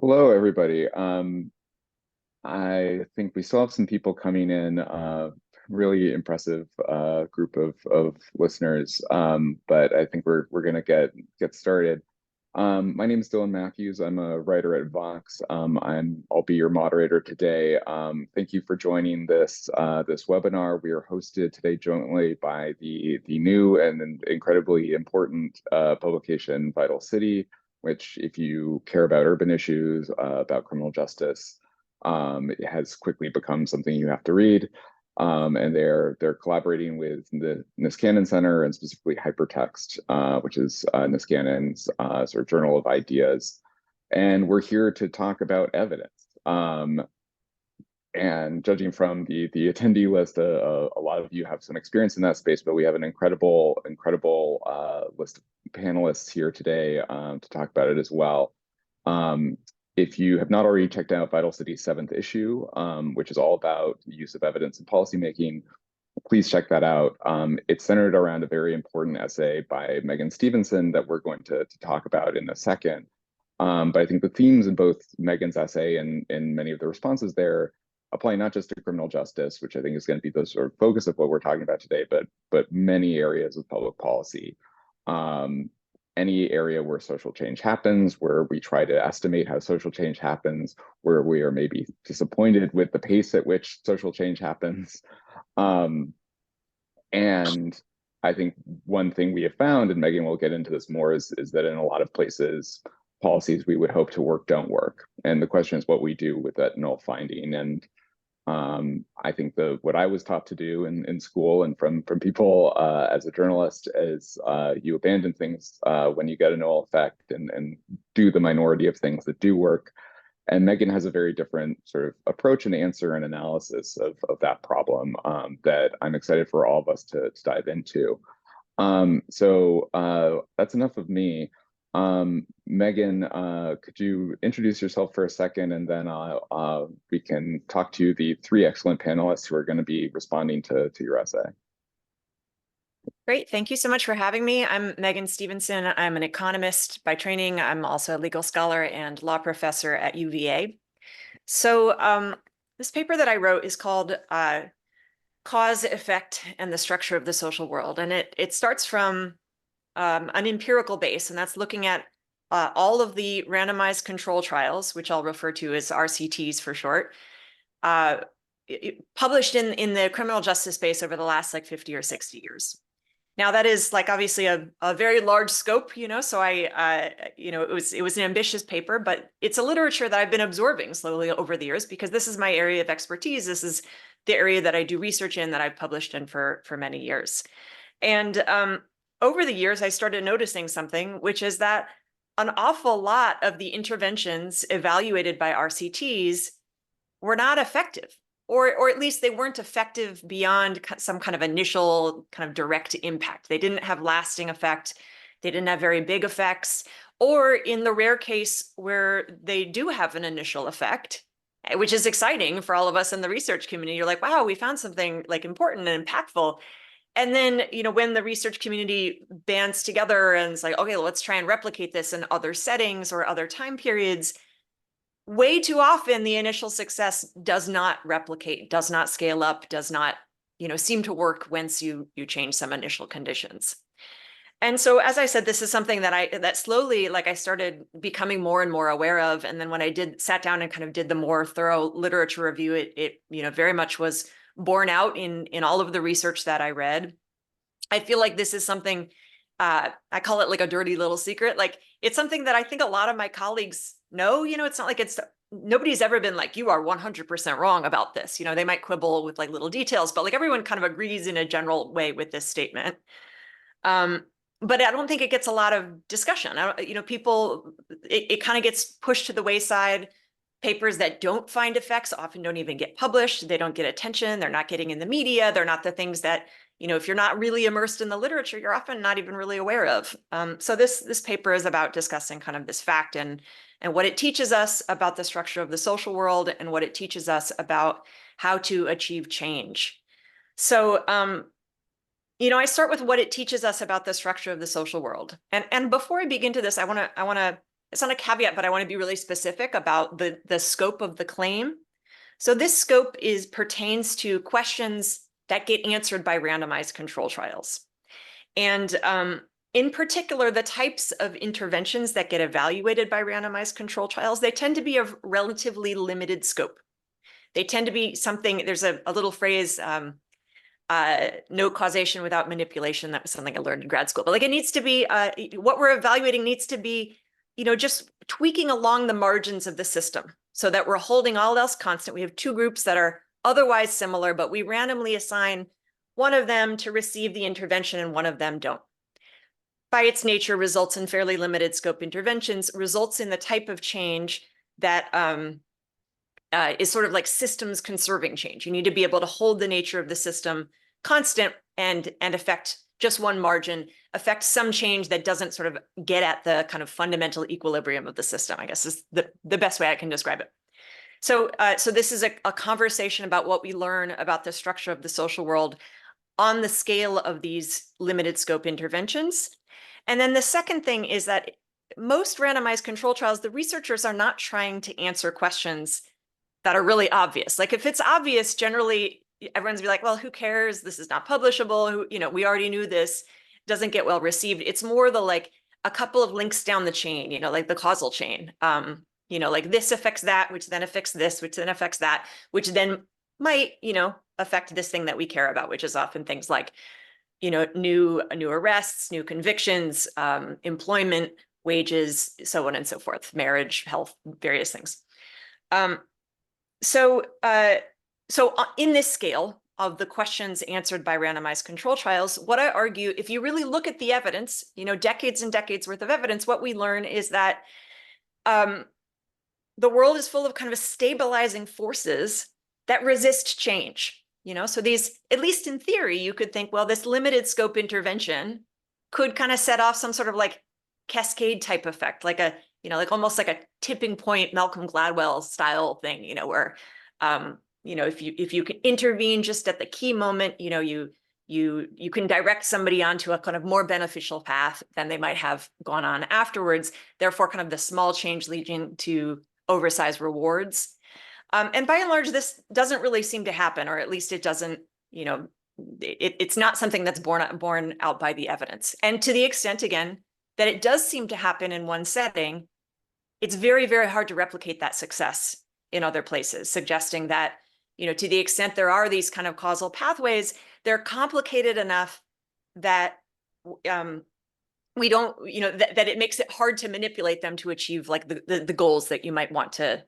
Hello, everybody. I think we still have some people coming in, really impressive group of listeners. But I think we're gonna get started. My name is Dylan Matthews. I'm a writer at Vox. I'll be your moderator today. Thank you for joining this webinar. We are hosted today jointly by the new and incredibly important publication Vital City, which, if you care about urban issues, about criminal justice, it has quickly become something you have to read. And they're collaborating with the Niskanen Center and specifically Hypertext, which is Niskanen's sort of journal of ideas. And we're here to talk about evidence. And judging from the attendee list, a lot of you have some experience in that space, but we have an incredible list of panelists here today to talk about it as well. If you have not already checked out Vital City's 7th issue, which is all about the use of evidence in policymaking, please check that out. It's centered around a very important essay by Megan Stevenson that we're going to talk about in a second. But I think the themes in both Megan's essay and many of the responses there apply not just to criminal justice, which I think is going to be the sort of focus of what we're talking about today, but many areas of public policy. Any area where social change happens, where we try to estimate how social change happens, where we are maybe disappointed with the pace at which social change happens. And I think one thing we have found, and Megan will get into this more, is that in a lot of places, policies we would hope to work don't work. And the question is what we do with that null finding. And I think what I was taught to do in school and from people as a journalist is you abandon things when you get a null effect and do the minority of things that do work. And Megan has a very different sort of approach and answer and analysis of that problem that I'm excited for all of us to dive into. So that's enough of me. Megan, could you introduce yourself for a second, and then we can talk to the three excellent panelists who are going to be responding to your essay. Great. Thank you so much for having me. I'm Megan Stevenson. I'm an economist by training. I'm also a legal scholar and law professor at UVA. So this paper that I wrote is called Cause, Effect, and the Structure of the Social World. And it starts from an empirical base, and that's looking at all of the randomized control trials, which I'll refer to as RCTs for short, published in the criminal justice space over the last like 50 or 60 years. Now that is like obviously a very large scope, so it was an ambitious paper, but it's a literature that I've been absorbing slowly over the years because this is my area of expertise. This is the area that I do research in, that I've published in for many years. And over the years, I started noticing something, which is that an awful lot of the interventions evaluated by RCTs were not effective. Or at least they weren't effective beyond some kind of initial kind of direct impact. They didn't have lasting effect. They didn't have very big effects. Or in the rare case where they do have an initial effect, which is exciting for all of us in the research community, you're like, wow, we found something like important and impactful. And then, when the research community bands together and it's like, okay, well, let's try and replicate this in other settings or other time periods, way too often the initial success does not replicate, does not scale up, does not, seem to work once you change some initial conditions. And so, as I said, this is something that slowly, like, I started becoming more and more aware of. And then when I sat down and kind of did the more thorough literature review, it very much was borne out in all of the research that I read. I feel like this is something, I call it like a dirty little secret. Like, it's something that I think a lot of my colleagues know. It's not like nobody's ever been like, you are 100% wrong about this. They might quibble with like little details, but like everyone kind of agrees in a general way with this statement. But I don't think it gets a lot of discussion. People, it kind of gets pushed to the wayside. Papers that don't find effects often don't even get published. They don't get attention. They're not getting in the media. They're not the things that, if you're not really immersed in the literature, you're often not even really aware of. So this paper is about discussing kind of this fact and what it teaches us about the structure of the social world and what it teaches us about how to achieve change. So, I start with what it teaches us about the structure of the social world. And before I begin to this, I want to it's not a caveat, but I want to be really specific about the scope of the claim. So this scope pertains to questions that get answered by randomized control trials. And in particular, the types of interventions that get evaluated by randomized control trials, they tend to be of relatively limited scope. They tend to be something, there's a little phrase, no causation without manipulation. That was something I learned in grad school. But like, it needs to be, what we're evaluating needs to be, just tweaking along the margins of the system so that we're holding all else constant. We have two groups that are otherwise similar, but we randomly assign one of them to receive the intervention and one of them don't. By its nature, results in fairly limited scope interventions, results in the type of change that is sort of like systems conserving change. You need to be able to hold the nature of the system constant and affect just one margin, affect some change that doesn't sort of get at the kind of fundamental equilibrium of the system, I guess is the best way I can describe it. So this is a conversation about what we learn about the structure of the social world on the scale of these limited scope interventions. And then the second thing is that most randomized control trials, the researchers are not trying to answer questions that are really obvious. Like if it's obvious, generally everyone's be like, well, who cares? This is not publishable. We already knew this. Doesn't get well received. It's more the like a couple of links down the chain, like the causal chain. Like this affects that, which then affects this, which then affects that, which then might, affect this thing that we care about, which is often things like, new arrests, new convictions, employment, wages, so on and so forth, marriage, health, various things. So in this scale of the questions answered by randomized control trials, what I argue, if you really look at the evidence, decades and decades worth of evidence, what we learn is that the world is full of kind of stabilizing forces that resist change. So these, at least in theory, you could think, well, this limited scope intervention could kind of set off some sort of like cascade type effect, like like almost like a tipping point, Malcolm Gladwell style thing, where, if you can intervene just at the key moment, you can direct somebody onto a kind of more beneficial path than they might have gone on afterwards. Therefore, kind of the small change leading to oversized rewards. And by and large, this doesn't really seem to happen, or at least it doesn't, it's not something that's borne out by the evidence. And to the extent, again, that it does seem to happen in one setting, it's very, very hard to replicate that success in other places, suggesting that, to the extent there are these kind of causal pathways, they're complicated enough that we don't, that it makes it hard to manipulate them to achieve like the goals that you might want to,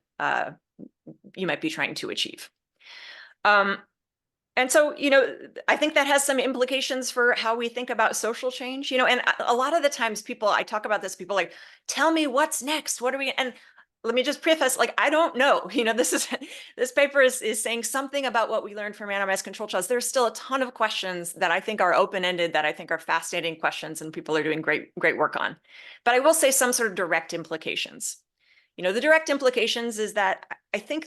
you might be trying to achieve. And so, I think that has some implications for how we think about social change, and a lot of the times I talk about this, people like, tell me what's next. What are we, and let me just preface, like, I don't know, this paper is saying something about what we learned from randomized control trials. There's still a ton of questions that I think are open-ended, that I think are fascinating questions and people are doing great work on. But I will say some sort of direct implications. The direct implications is that I think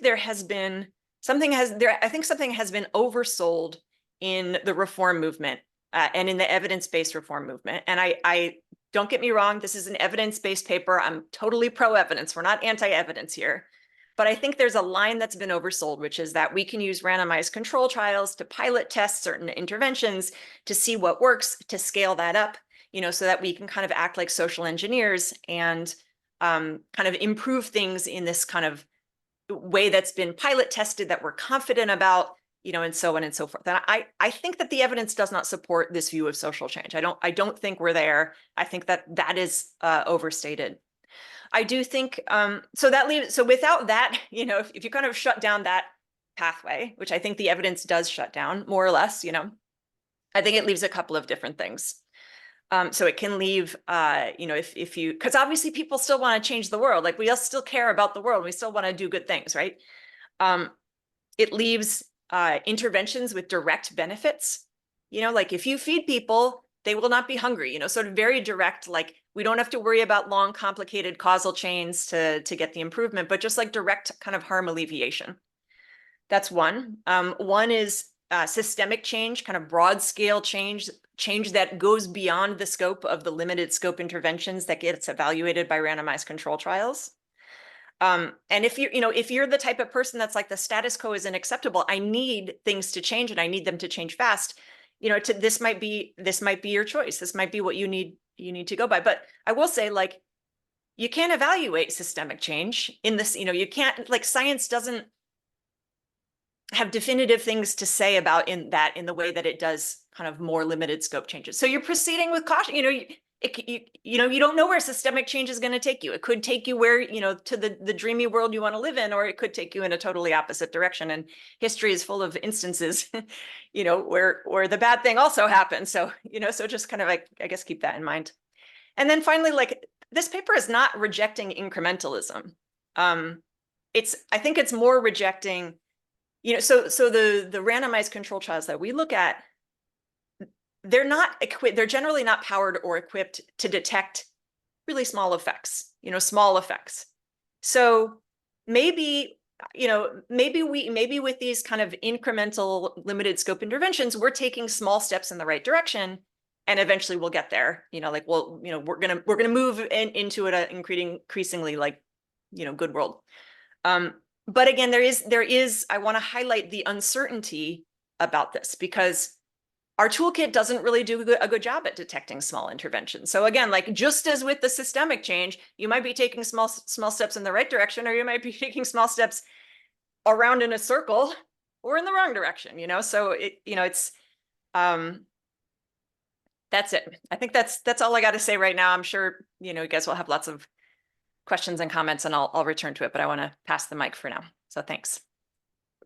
something has been oversold in the reform movement and in the evidence-based reform movement. And I don't get me wrong, this is an evidence-based paper. I'm totally pro-evidence. We're not anti-evidence here. But I think there's a line that's been oversold, which is that we can use randomized control trials to pilot test certain interventions to see what works, to scale that up, so that we can kind of act like social engineers and kind of improve things in this kind of way that's been pilot tested, that we're confident about, and so on and so forth. And I think that the evidence does not support this view of social change. I don't think we're there. I think that is overstated. I do think, so without that, if you kind of shut down that pathway, which I think the evidence does shut down more or less, I think it leaves a couple of different things. So it can leave, if you, because obviously people still want to change the world. Like we all still care about the world. We still want to do good things, right? It leaves interventions with direct benefits. Like if you feed people, they will not be hungry, sort of very direct, like we don't have to worry about long, complicated causal chains to get the improvement, but just like direct kind of harm alleviation. That's one. One is systemic change, kind of broad scale change change that goes beyond the scope of the limited scope interventions that gets evaluated by randomized control trials. And if you're the type of person that's like, the status quo isn't acceptable, I need things to change and I need them to change fast, this might be your choice. This might be what you need to go by. But I will say, like, you can't evaluate systemic change in this, you can't, like, science doesn't have definitive things to say about in the way that it does kind of more limited scope changes. So you're proceeding with caution. You don't know where systemic change is going to take you. It could take you where, to the dreamy world you want to live in, or it could take you in a totally opposite direction. And history is full of instances, where the bad thing also happens. So, so just kind of, like, I guess, keep that in mind. And then finally, like, this paper is not rejecting incrementalism. I think it's more rejecting, so the randomized control trials that we look at, they're generally not powered or equipped to detect really small effects, small effects. So maybe with these kind of incremental limited scope interventions, we're taking small steps in the right direction, and eventually we'll get there. We're gonna move into an increasingly, like, good world. But again, there is I want to highlight the uncertainty about this, because our toolkit doesn't really do a good job at detecting small interventions. So again, like, just as with the systemic change, you might be taking small steps in the right direction, or you might be taking small steps around in a circle or in the wrong direction, So it's that's it. I think that's all I got to say right now. I'm sure, you guys will have lots of questions and comments, and I'll return to it, but I want to pass the mic for now. So thanks.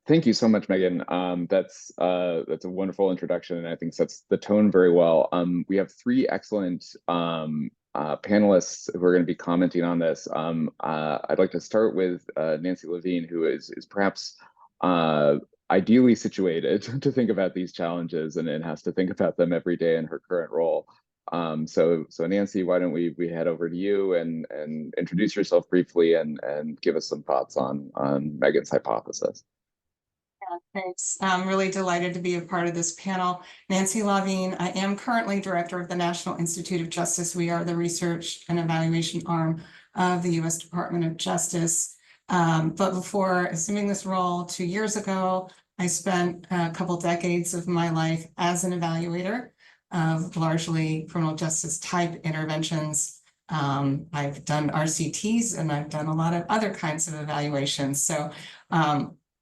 Thank you so much, Megan. That's a wonderful introduction, and I think sets the tone very well. We have three excellent panelists who are going to be commenting on this. I'd like to start with Nancy Levine, who is perhaps ideally situated to think about these challenges and has to think about them every day in her current role. So Nancy, why don't we head over to you and introduce yourself briefly and give us some thoughts on Megan's hypothesis. Thanks. I'm really delighted to be a part of this panel. Nancy Levine, I am currently director of the National Institute of Justice. We are the research and evaluation arm of the U.S. Department of Justice. But before assuming this role 2 years ago, I spent a couple decades of my life as an evaluator of largely criminal justice type interventions. I've done RCTs, and I've done a lot of other kinds of evaluations. So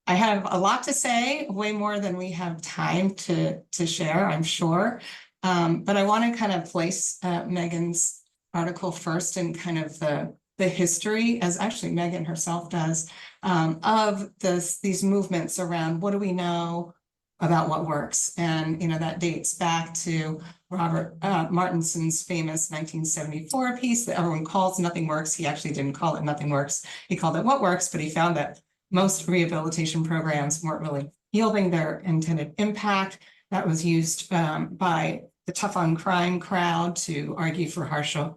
I have a lot to say, way more than we have time to share, I'm sure. But I want to kind of place Megan's article first in kind of the history, as actually Megan herself does, of these movements around what do we know about what works. And that dates back to Robert Martinson's famous 1974 piece that everyone calls Nothing Works. He actually didn't call it Nothing Works. He called it What Works, but he found that most rehabilitation programs weren't really yielding their intended impact. That was used by the tough on crime crowd to argue for harsher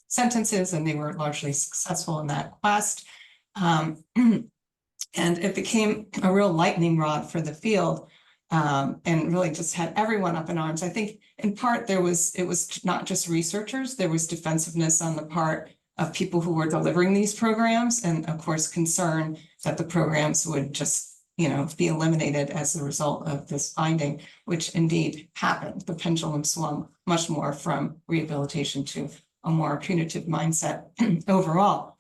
sentences, and they were largely successful in that quest. And it became a real lightning rod for the field, and really just had everyone up in arms. I think in part it was not just researchers, there was defensiveness on the part of people who were delivering these programs, and of course concern that the programs would just be eliminated as a result of this finding, which indeed happened. The pendulum swung much more from rehabilitation to a more punitive mindset overall.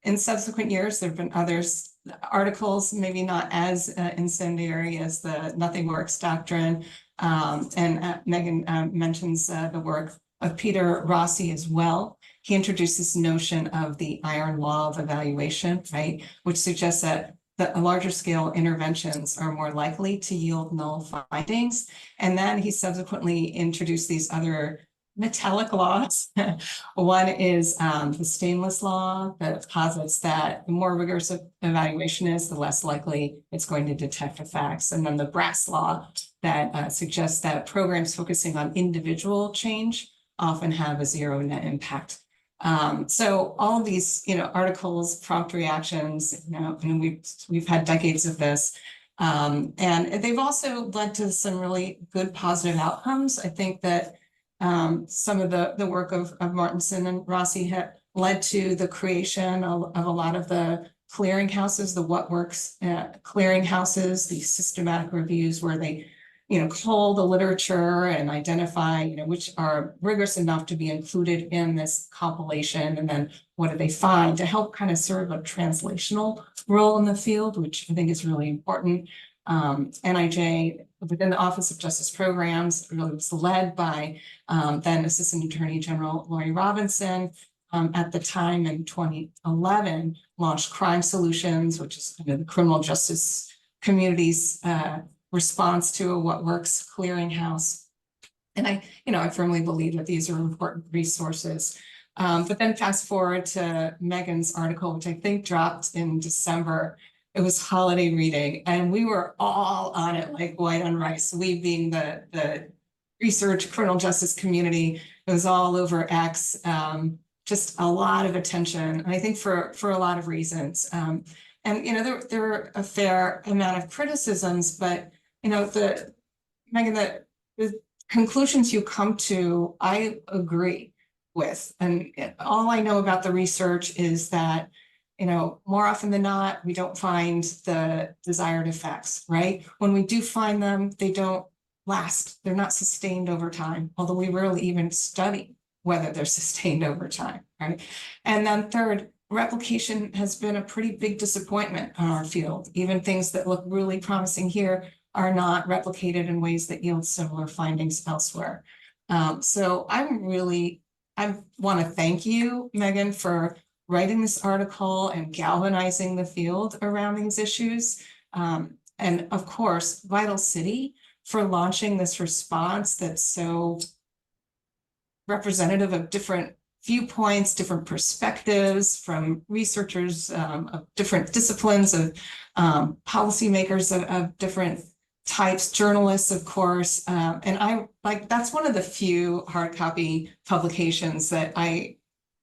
In subsequent years, there have been others, articles, maybe not as incendiary as the Nothing Works doctrine. And Megan mentions the work of Peter Rossi as well. He introduced this notion of the iron law of evaluation, right, which suggests that the larger scale interventions are more likely to yield null findings. And then he subsequently introduced these other metallic laws. One is the stainless law that posits that the more rigorous evaluation is, the less likely it's going to detect effects. And then the brass law that suggests that programs focusing on individual change often have a zero net impact. So all of these, articles, prompt reactions, and we've had decades of this. And they've also led to some really good positive outcomes. I think that some of the work of Martinson and Rossi had led to the creation of a lot of the clearinghouses, the What Works clearinghouses, these systematic reviews where they, cull the literature and identify, which are rigorous enough to be included in this compilation, and then what do they find to help kind of serve a translational role in the field, which I think is really important. NIJ within the Office of Justice Programs really was led by then Assistant Attorney General Lori Robinson. At the time in 2011, launched Crime Solutions, which is the criminal justice community's response to a What Works clearinghouse. And I firmly believe that these are important resources. But then fast forward to Megan's article, which I think dropped in December. It was holiday reading, and we were all on it like white on rice. We being the research criminal justice community, it was all over X. Just a lot of attention, and I think for a lot of reasons. And there were a fair amount of criticisms, but Megan, the conclusions you come to, I agree with. And all I know about the research is that, more often than not, we don't find the desired effects, right? When we do find them, they don't last. They're not sustained over time, although we rarely even study whether they're sustained over time, right? And then third, replication has been a pretty big disappointment in our field. Even things that look really promising here are not replicated in ways that yield similar findings elsewhere. So I want to thank you, Megan, for writing this article and galvanizing the field around these issues. And of course, Vital City for launching this response that's so representative of different viewpoints, different perspectives from researchers of different disciplines, of policymakers of different types, journalists, of course. And that's one of the few hard copy publications that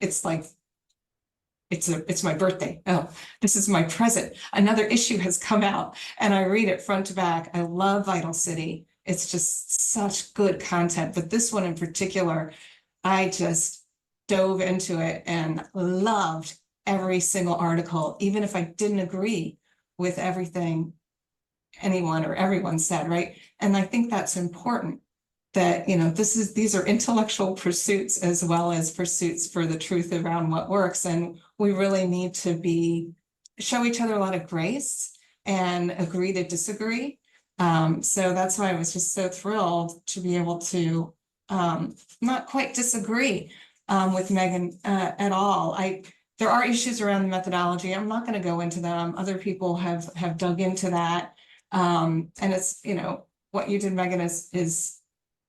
it's my birthday. Oh, this is my present. Another issue has come out and I read it front to back. I love Vital City. It's just such good content, but this one in particular, I just dove into it and loved every single article, even if I didn't agree with everything anyone or everyone said, right? And I think that's important that, these are intellectual pursuits as well as pursuits for the truth around what works. And we really need to show each other a lot of grace and agree to disagree. So that's why I was just so thrilled to be able to not quite disagree with Megan at all. There are issues around the methodology. I'm not going to go into them. Other people have dug into that. And it's, what you did, Megan, is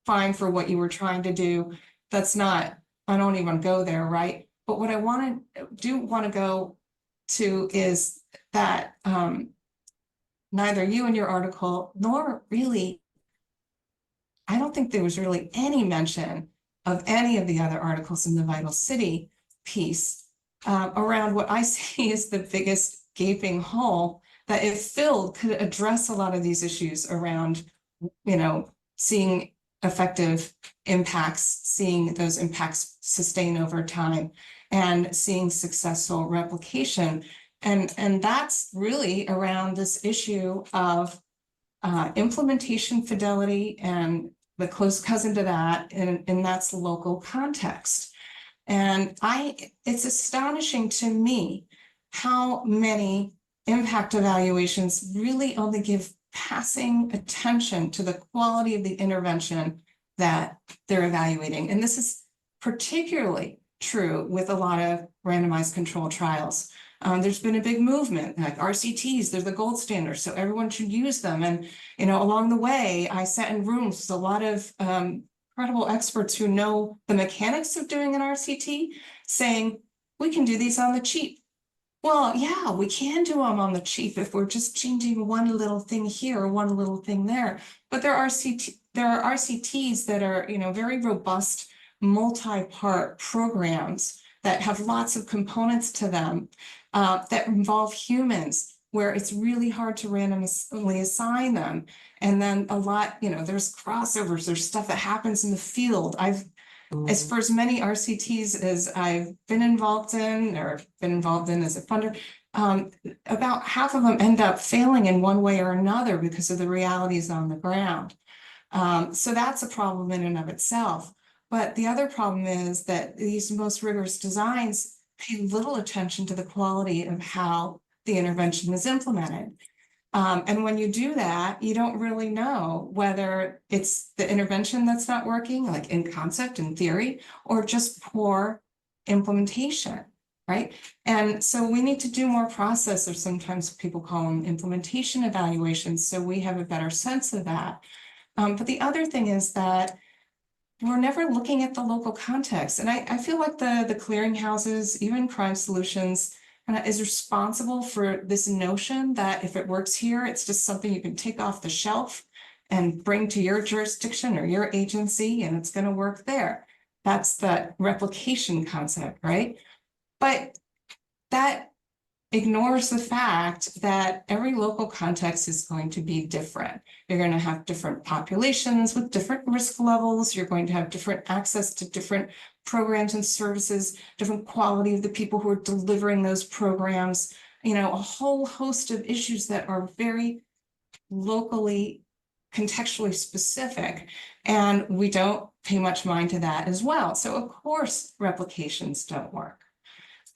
fine for what you were trying to do. That's not, I don't even go there, right? But what I want to go to is that neither you in your article nor really, I don't think there was really any mention of any of the other articles in the Vital City piece around what I see is the biggest gaping hole that if filled could address a lot of these issues around, seeing effective impacts, seeing those impacts sustain over time, and seeing successful replication. And that's really around this issue of implementation fidelity, and the close cousin to that, and that's local context. And it's astonishing to me how many impact evaluations really only give passing attention to the quality of the intervention that they're evaluating. And this is particularly true with a lot of randomized controlled trials. There's been a big movement, like RCTs, they're the gold standard, so everyone should use them. And, along the way, I sat in rooms with a lot of incredible experts who know the mechanics of doing an RCT, saying, we can do these on the cheap. Well, yeah, we can do them on the cheap if we're just changing one little thing here or one little thing there. But there are RCTs that are, very robust, multi-part programs that have lots of components to them that involve humans where it's really hard to randomly assign them. And then a lot, there's crossovers, there's stuff that happens in the field. As for as many RCTs as I've been involved in or been involved in as a funder, about half of them end up failing in one way or another because of the realities on the ground. So that's a problem in and of itself. But the other problem is that these most rigorous designs pay little attention to the quality of how the intervention is implemented. And when you do that, you don't really know whether it's the intervention that's not working, like in concept and theory, or just poor implementation, right? And so we need to do more process, or sometimes people call them implementation evaluations, so we have a better sense of that. But the other thing is that we're never looking at the local context. And I feel like the clearinghouses, even Crime Solutions, is responsible for this notion that if it works here, it's just something you can take off the shelf and bring to your jurisdiction or your agency, and it's going to work there. That's the replication concept, right? But that ignores the fact that every local context is going to be different. You're going to have different populations with different risk levels. You're going to have different access to different programs and services, different quality of the people who are delivering those programs, a whole host of issues that are very locally, contextually specific. And we don't pay much mind to that as well. So of course, replications don't work.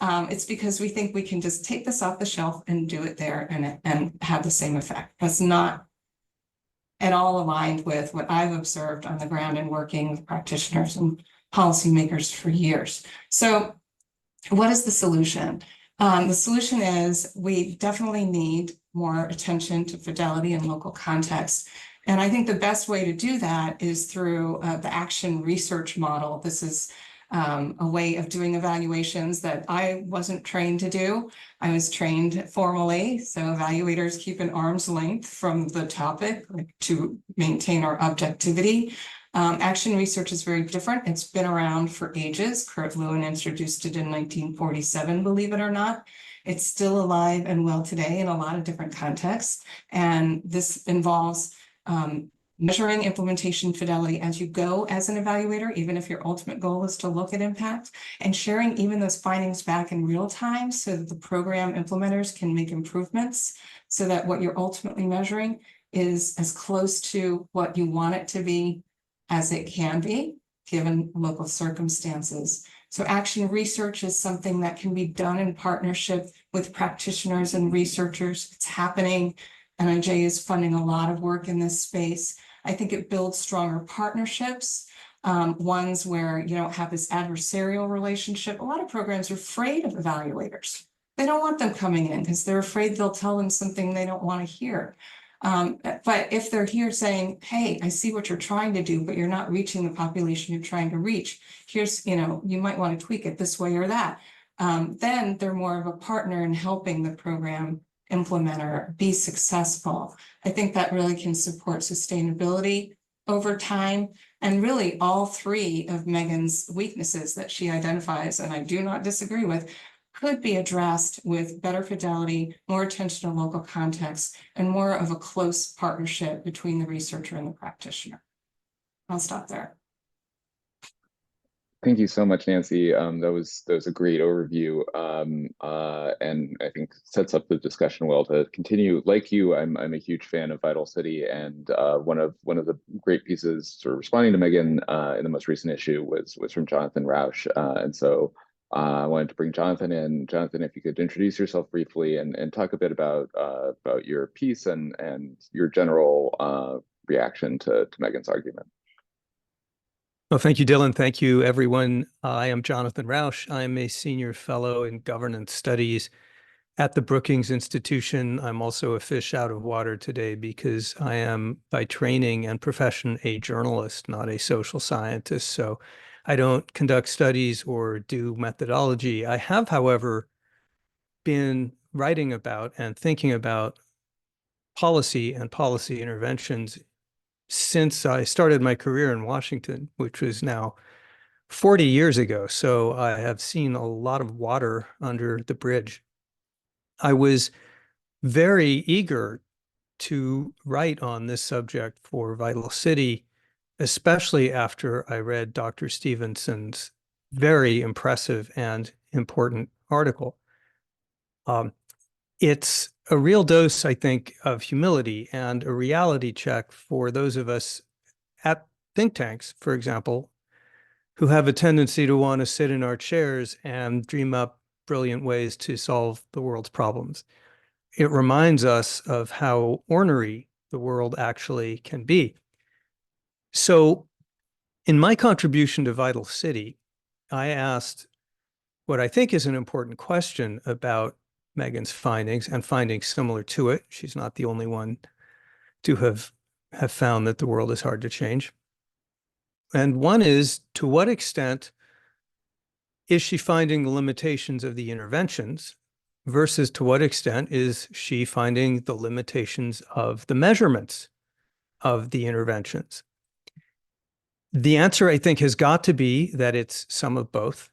It's because we think we can just take this off the shelf and do it there and have the same effect. That's not at all aligned with what I've observed on the ground and working with practitioners and policymakers for years. So what is the solution? The solution is we definitely need more attention to fidelity and local context. And I think the best way to do that is through the action research model. This is a way of doing evaluations that I wasn't trained to do. I was trained formally, so evaluators keep an arm's length from the topic to maintain our objectivity. Action research is very different. It's been around for ages. Kurt Lewin introduced it in 1947, believe it or not. It's still alive and well today in a lot of different contexts. And this involves measuring implementation fidelity as you go as an evaluator, even if your ultimate goal is to look at impact, and sharing even those findings back in real time so that the program implementers can make improvements so that what you're ultimately measuring is as close to what you want it to be as it can be, given local circumstances. So action research is something that can be done in partnership with practitioners and researchers. It's happening. NIJ is funding a lot of work in this space. I think it builds stronger partnerships, ones where you don't have this adversarial relationship. A lot of programs are afraid of evaluators. They don't want them coming in because they're afraid they'll tell them something they don't want to hear. But if they're here saying, hey, I see what you're trying to do, but you're not reaching the population you're trying to reach. Here's, you might want to tweak it this way or that. Then they're more of a partner in helping the program implementer be successful. I think that really can support sustainability over time. And really all three of Megan's weaknesses that she identifies, and I do not disagree with, could be addressed with better fidelity, more attention to local context, and more of a close partnership between the researcher and the practitioner. I'll stop there. Thank you so much, Nancy. That was a great overview, and I think sets up the discussion well to continue. Like you, I'm a huge fan of Vital City, and one of the great pieces sort of responding to Megan in the most recent issue was from Jonathan Rausch, and so I wanted to bring Jonathan in. Jonathan, if you could introduce yourself briefly and talk a bit about your piece and your general reaction to Megan's argument. Well, thank you, Dylan. Thank you, everyone. I am Jonathan Rausch. I'm a senior fellow in governance studies at the Brookings Institution. I'm also a fish out of water today because I am, by training and profession, a journalist, not a social scientist. So I don't conduct studies or do methodology. I have, however, been writing about and thinking about policy and policy interventions since I started my career in Washington, which was now 40 years ago. So I have seen a lot of water under the bridge. I was very eager to write on this subject for Vital City, especially after I read Dr. Stevenson's very impressive and important article. It's a real dose, I think, of humility and a reality check for those of us at think tanks, for example, who have a tendency to want to sit in our chairs and dream up brilliant ways to solve the world's problems. It reminds us of how ornery the world actually can be. So in my contribution to Vital City, I asked what I think is an important question about Megan's findings and findings similar to it. She's not the only one to have found that the world is hard to change. And one is, to what extent is she finding the limitations of the interventions versus to what extent is she finding the limitations of the measurements of the interventions? The answer, I think, has got to be that it's some of both.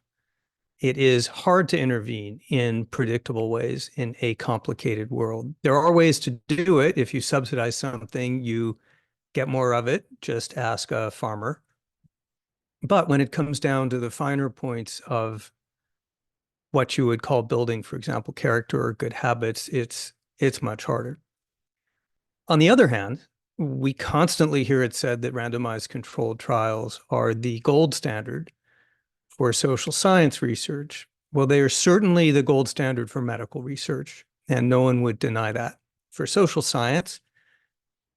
It is hard to intervene in predictable ways in a complicated world. There are ways to do it. If you subsidize something, you get more of it. Just ask a farmer. But when it comes down to the finer points of what you would call building, for example, character or good habits, it's much harder. On the other hand, we constantly hear it said that randomized controlled trials are the gold standard for social science research. Well, they are certainly the gold standard for medical research, and no one would deny that. For social science,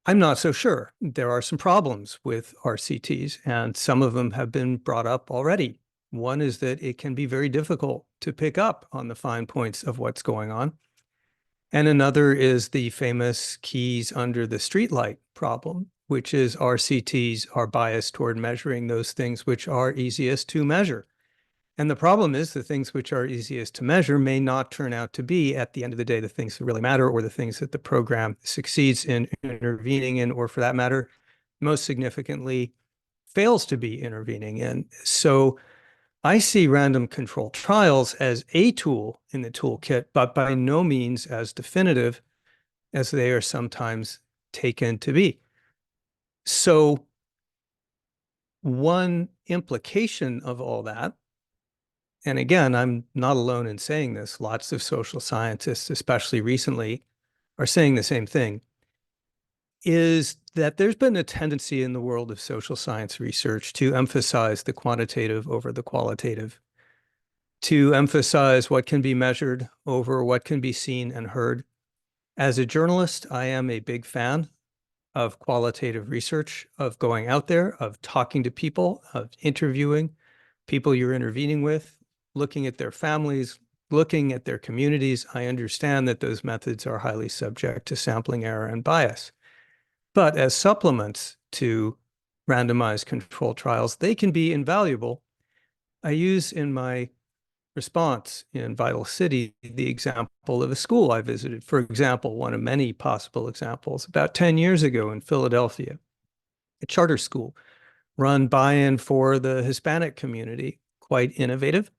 I'm not so sure. There are some problems with RCTs, and some of them have been brought up already. One is that it can be very difficult to pick up on the fine points of what's going on. And another is the famous keys under the streetlight problem, which is RCTs are biased toward measuring those things which are easiest to measure. And the problem is the things which are easiest to measure may not turn out to be, at the end of the day, the things that really matter, or the things that the program succeeds in intervening in, or for that matter, most significantly, fails to be intervening in. So I see random controlled trials as a tool in the toolkit, but by no means as definitive as they are sometimes taken to be. So one implication of all that, and again, I'm not alone in saying this, lots of social scientists, especially recently, are saying the same thing, is that there's been a tendency in the world of social science research to emphasize the quantitative over the qualitative, to emphasize what can be measured over what can be seen and heard. As a journalist, I am a big fan of qualitative research, of going out there, of talking to people, of interviewing people you're intervening with, looking at their families, looking at their communities. I understand that those methods are highly subject to sampling error and bias. But as supplements to randomized control trials, they can be invaluable. I use in my response in Vital City the example of a school I visited. For example, one of many possible examples, about 10 years ago in Philadelphia, a charter school run by and for the Hispanic community, quite innovative.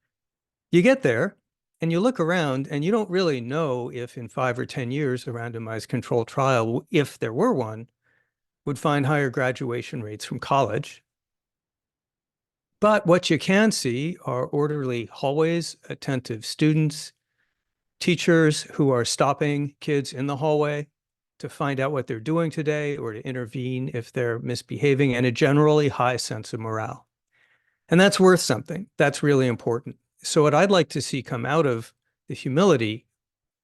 You get there and you look around and you don't really know if in 5 or 10 years a randomized control trial, if there were one, would find higher graduation rates from college. But what you can see are orderly hallways, attentive students, teachers who are stopping kids in the hallway to find out what they're doing today or to intervene if they're misbehaving, and a generally high sense of morale. And that's worth something. That's really important. So what I'd like to see come out of the humility,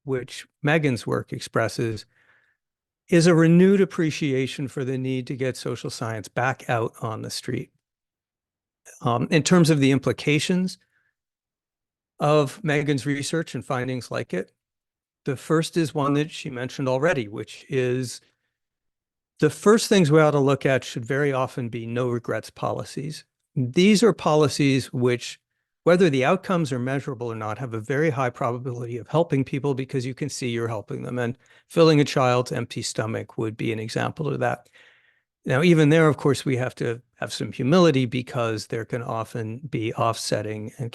which Megan's work expresses, is a renewed appreciation for the need to get social science back out on the street. In terms of the implications of Megan's research and findings like it, the first is one that she mentioned already, which is the first things we ought to look at should very often be no regrets policies. These are policies which, whether the outcomes are measurable or not, have a very high probability of helping people because you can see you're helping them. And filling a child's empty stomach would be an example of that. Now, even there, of course, we have to have some humility because there can often be offsetting and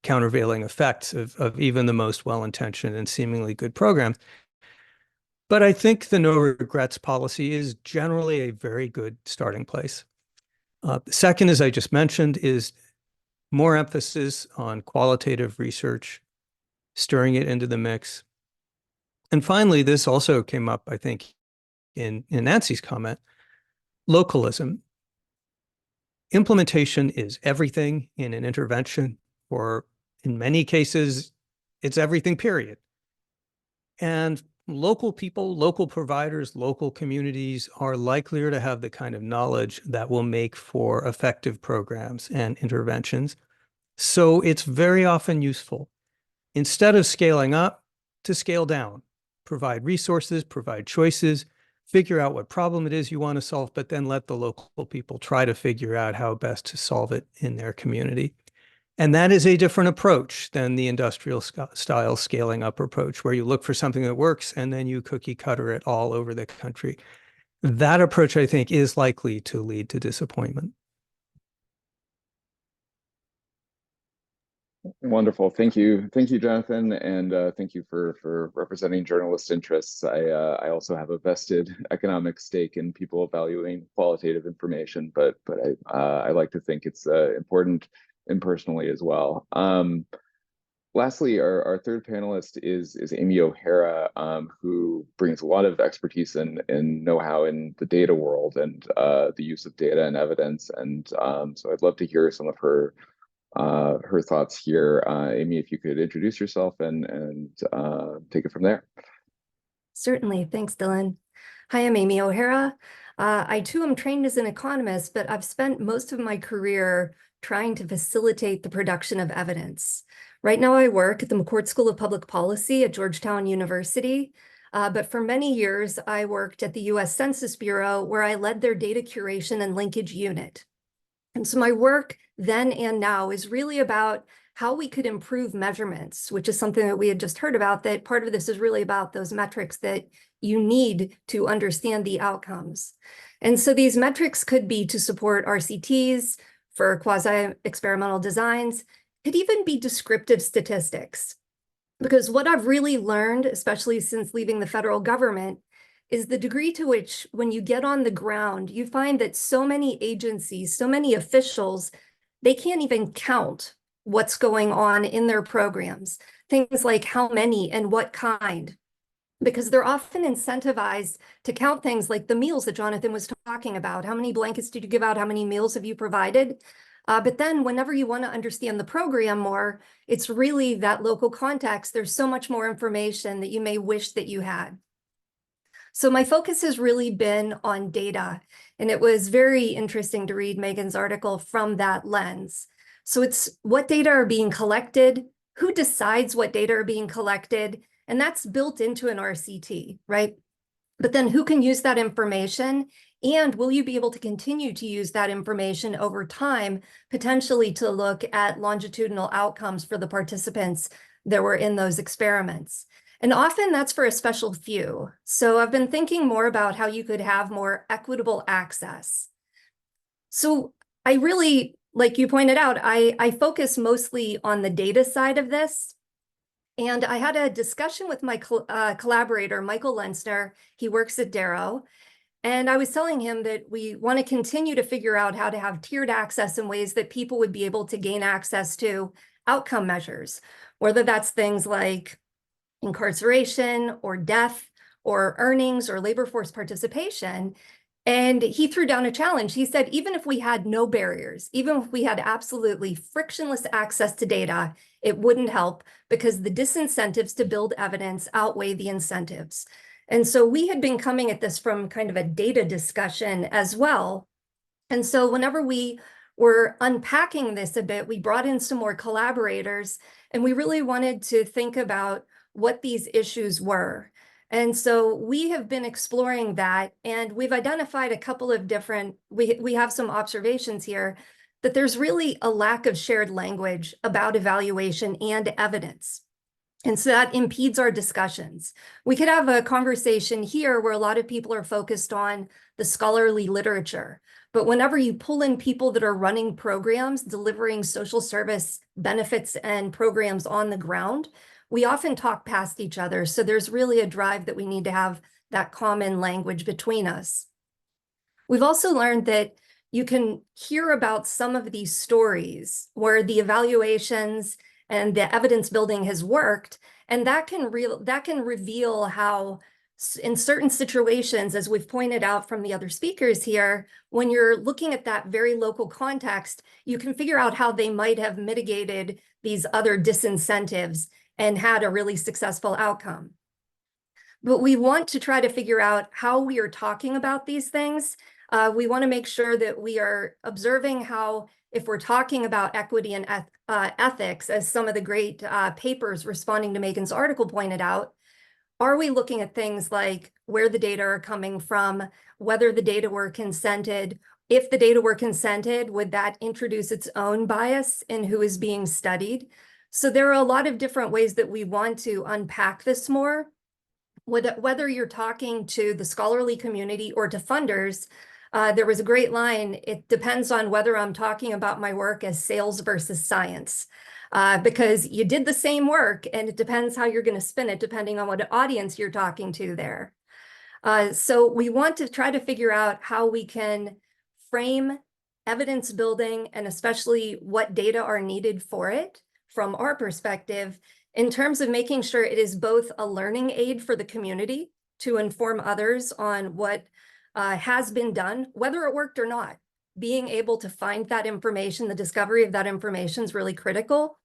countervailing effects of even the most well-intentioned and seemingly good programs. But I think the no regrets policy is generally a very good starting place. The second, as I just mentioned, is more emphasis on qualitative research, stirring it into the mix. And finally, this also came up, I think, in Nancy's comment, localism. Implementation is everything in an intervention, or in many cases, it's everything, period. And local people, local providers, local communities are likelier to have the kind of knowledge that will make for effective programs and interventions. So it's very often useful, instead of scaling up, to scale down, provide resources, provide choices, figure out what problem it is you want to solve, but then let the local people try to figure out how best to solve it in their community. And that is a different approach than the industrial style scaling up approach, where you look for something that works and then you cookie cutter it all over the country. That approach, I think, is likely to lead to disappointment. Wonderful. Thank you, Jonathan, and thank you for representing journalist interests. I also have a vested economic stake in people evaluating qualitative information, but I like to think it's important impersonally as well. Lastly, our third panelist is Amy O'Hara, who brings a lot of expertise and know-how in the data world and the use of data and evidence. And so I'd love to hear some of her thoughts here. Amy, if you could introduce yourself and take it from there. Certainly. Thanks, Dylan. Hi, I'm Amy O'Hara. I too am trained as an economist, but I've spent most of my career trying to facilitate the production of evidence. Right now, I work at the McCourt School of Public Policy at Georgetown University. But for many years, I worked at the US Census Bureau, where I led their data curation and linkage unit. And so my work then and now is really about how we could improve measurements, which is something that we had just heard about, that part of this is really about those metrics that you need to understand the outcomes. And so these metrics could be to support RCTs, for quasi-experimental designs, could even be descriptive statistics. Because what I've really learned, especially since leaving the federal government, is the degree to which when you get on the ground, you find that so many agencies, so many officials, they can't even count what's going on in their programs. Things like how many and what kind, because they're often incentivized to count things like the meals that Jonathan was talking about. How many blankets did you give out? How many meals have you provided? But then whenever you want to understand the program more, it's really that local context. There's so much more information that you may wish that you had. So my focus has really been on data, and it was very interesting to read Megan's article from that lens. So it's what data are being collected, who decides what data are being collected, and that's built into an RCT, right? But then who can use that information, and will you be able to continue to use that information over time, potentially to look at longitudinal outcomes for the participants that were in those experiments? And often that's for a special few. So I've been thinking more about how you could have more equitable access. So I really, like you pointed out, I focus mostly on the data side of this. And I had a discussion with my collaborator, Michael Lenzner. He works at Darrow. And I was telling him that we want to continue to figure out how to have tiered access in ways that people would be able to gain access to outcome measures, whether that's things like incarceration or death or earnings or labor force participation. And he threw down a challenge. He said, even if we had no barriers, even if we had absolutely frictionless access to data, it wouldn't help because the disincentives to build evidence outweigh the incentives. And so we had been coming at this from kind of a data discussion as well. And so whenever we were unpacking this a bit, we brought in some more collaborators, and we really wanted to think about what these issues were. And so we have been exploring that, and we've identified a couple of different, we have some observations here, that there's really a lack of shared language about evaluation and evidence. And so that impedes our discussions. We could have a conversation here where a lot of people are focused on the scholarly literature. But whenever you pull in people that are running programs, delivering social service benefits and programs on the ground, we often talk past each other. So there's really a drive that we need to have that common language between us. We've also learned that you can hear about some of these stories where the evaluations and the evidence building has worked, and that can reveal how in certain situations, as we've pointed out from the other speakers here, when you're looking at that very local context, you can figure out how they might have mitigated these other disincentives and had a really successful outcome. But we want to try to figure out how we are talking about these things. We want to make sure that we are observing how, if we're talking about equity and ethics, as some of the great papers responding to Megan's article pointed out, are we looking at things like where the data are coming from, whether the data were consented? If the data were consented, would that introduce its own bias in who is being studied? So there are a lot of different ways that we want to unpack this more. Whether you're talking to the scholarly community or to funders, there was a great line, it depends on whether I'm talking about my work as sales versus science. Because you did the same work and it depends how you're going to spin it depending on what audience you're talking to there. So we want to try to figure out how we can frame evidence building and especially what data are needed for it from our perspective in terms of making sure it is both a learning aid for the community to inform others on what has been done, whether it worked or not. Being able to find that information, the discovery of that information is really critical.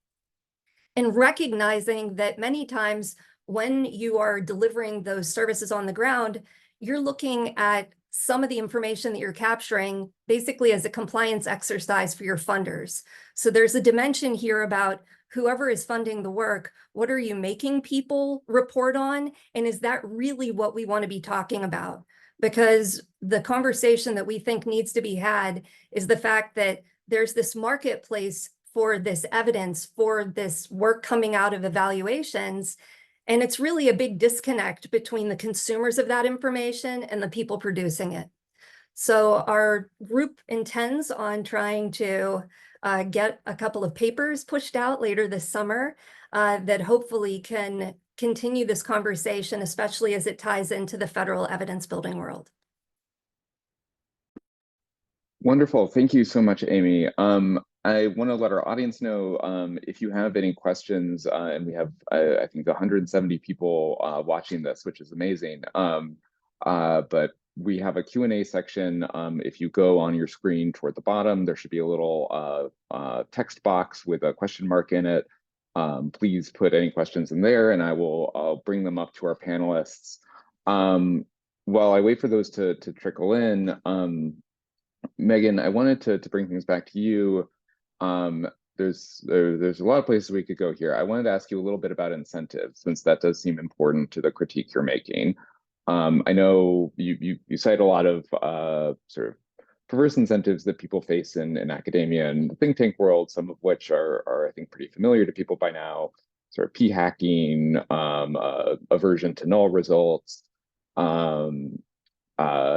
And recognizing that many times when you are delivering those services on the ground, you're looking at some of the information that you're capturing basically as a compliance exercise for your funders. So there's a dimension here about whoever is funding the work, what are you making people report on? And is that really what we want to be talking about? Because the conversation that we think needs to be had is the fact that there's this marketplace for this evidence, for this work coming out of evaluations, and it's really a big disconnect between the consumers of that information and the people producing it. So our group intends on trying to get a couple of papers pushed out later this summer that hopefully can continue this conversation, especially as it ties into the federal evidence building world. Wonderful. Thank you so much, Amy. I want to let our audience know if you have any questions, and we have, I think, 170 people watching this, which is amazing. But we have a Q&A section. If you go on your screen toward the bottom, there should be a little text box with a question mark in it. Please put any questions in there, and I'll bring them up to our panelists. While I wait for those to trickle in, Megan, I wanted to bring things back to you. There's a lot of places we could go here. I wanted to ask you a little bit about incentives, since that does seem important to the critique you're making. I know you cite a lot of sort of perverse incentives that people face in academia and the think tank world, some of which are I think pretty familiar to people by now, sort of p-hacking, aversion to null results,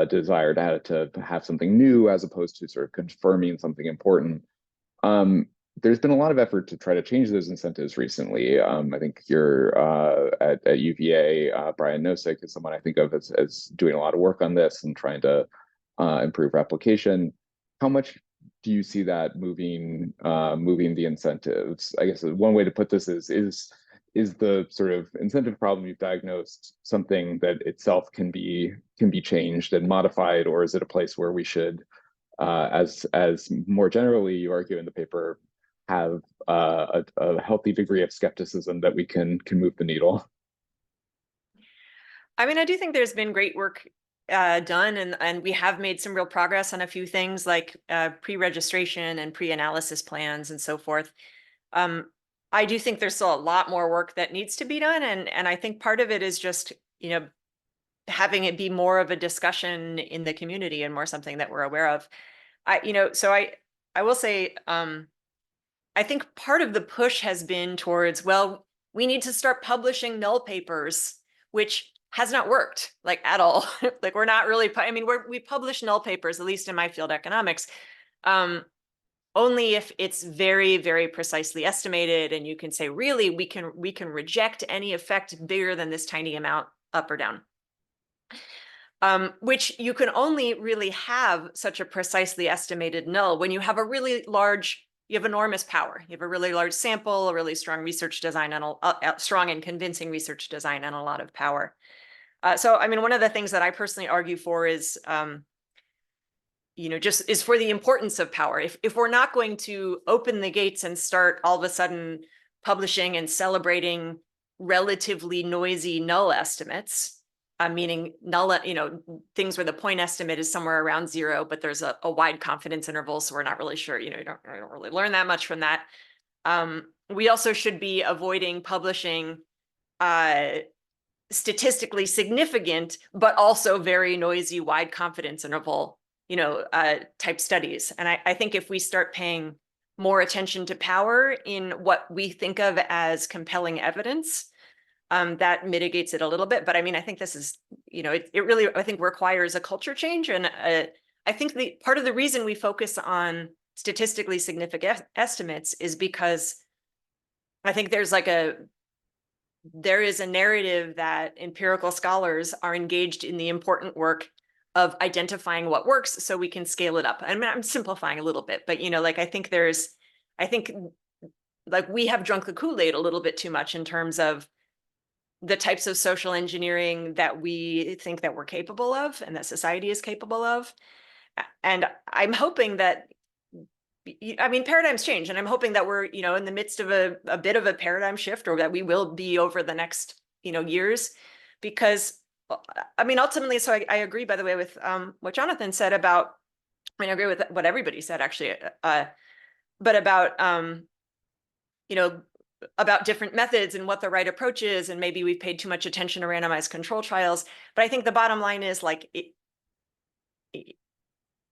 desire to have something new as opposed to sort of confirming something important. There's been a lot of effort to try to change those incentives recently. I think you're at UVA, Brian Nosek is someone I think of as doing a lot of work on this and trying to improve replication. How much do you see that moving the incentives? I guess one way to put this is the sort of incentive problem you've diagnosed something that itself can be changed and modified, or is it a place where we should, as more generally you argue in the paper, have a healthy degree of skepticism that we can move the needle? I mean, I do think there's been great work done, and we have made some real progress on a few things like pre-registration and pre-analysis plans and so forth. I do think there's still a lot more work that needs to be done, and I think part of it is just, you know, having it be more of a discussion in the community and more something that we're aware of. I will say, I think part of the push has been towards, well, we need to start publishing null papers, which has not worked like at all. Like we're not really, I mean, we publish null papers, at least in my field, economics, only if it's very, very precisely estimated. And you can say, really, we can reject any effect bigger than this tiny amount up or down. which you can only really have such a precisely estimated null when you have a really large, you have enormous power. You have a really large sample, a really strong research design, and strong and convincing research design, and a lot of power. So, I mean, one of the things that I personally argue for is, just is for the importance of power. If we're not going to open the gates and start all of a sudden publishing and celebrating relatively noisy null estimates, meaning null, things where the point estimate is somewhere around 0, but there's a wide confidence interval, so we're not really sure. You don't really learn that much from that. We also should be avoiding publishing statistically significant, but also very noisy, wide confidence interval, type studies. And I think if we start paying more attention to power in what we think of as compelling evidence, that mitigates it a little bit. But I mean, I think this is, it really, I think, requires a culture change. And I think part of the reason we focus on statistically significant estimates is because I think there is a narrative that empirical scholars are engaged in the important work of identifying what works so we can scale it up. I mean, I'm simplifying a little bit, but I think we have drunk the Kool-Aid a little bit too much in terms of the types of social engineering that we think that we're capable of and that society is capable of. And I'm hoping that, paradigms change, and I'm hoping that we're, in the midst of a bit of a paradigm shift, or that we will be over the next, years, because ultimately, so I agree, by the way, with what Jonathan said about, I agree with what everybody said, actually, but about different methods and what the right approach is, and maybe we've paid too much attention to randomized control trials. But I think the bottom line is,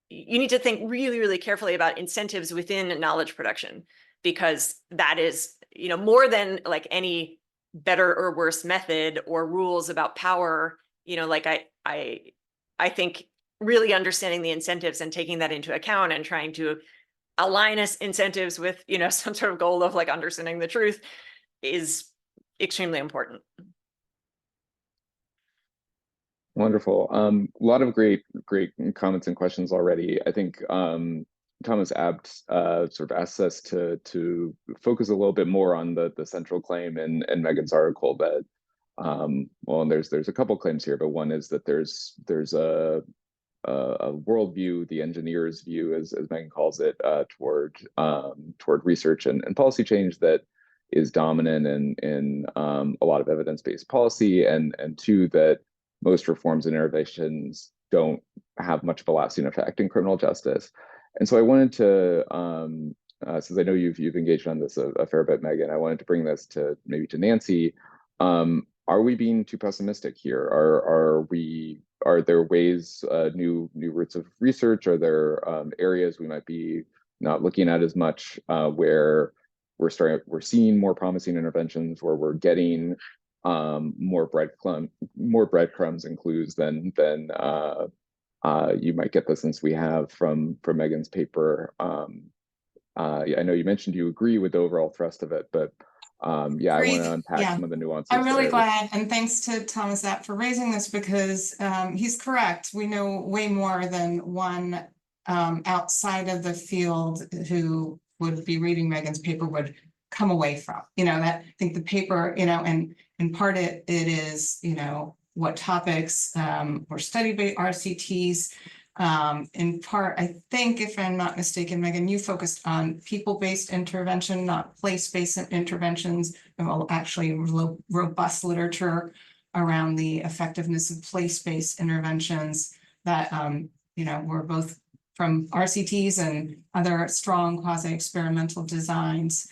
you need to think really, really carefully about incentives within knowledge production, because that is, more than any better or worse method or rules about power. I think really understanding the incentives and taking that into account and trying to align us incentives with, some sort of goal of understanding the truth is extremely important. Wonderful. A lot of great comments and questions already. I think Thomas Abt sort of asks us to focus a little bit more on the central claim in Megan's article that, and there's a couple claims here, but one is that there's a worldview, the engineer's view, as Megan calls it, toward research and policy change that is dominant in a lot of evidence-based policy, and two, that most reforms and innovations don't have much of a lasting effect in criminal justice. And so I wanted to, since I know you've engaged on this a fair bit, Megan, I wanted to bring this to Nancy. Are we being too pessimistic here? Are there ways, new routes of research? Are there areas we might be not looking at as much, where we're seeing more promising interventions, where we're getting more breadcrumbs and clues than you might get the sense we have from Megan's paper? I know you mentioned you agree with the overall thrust of it, but I want to unpack some of the nuances. I'm really glad, and thanks to Thomas Abt for raising this, because he's correct. We know way more than one outside of the field who would be reading Megan's paper would come away from. That, I think the paper, and in part it is, what topics were studied by RCTs. In part, I think, if I'm not mistaken, Megan, you focused on people-based intervention, not place-based interventions. Well, actually, robust literature around the effectiveness of place-based interventions that, were both from RCTs and other strong quasi-experimental designs.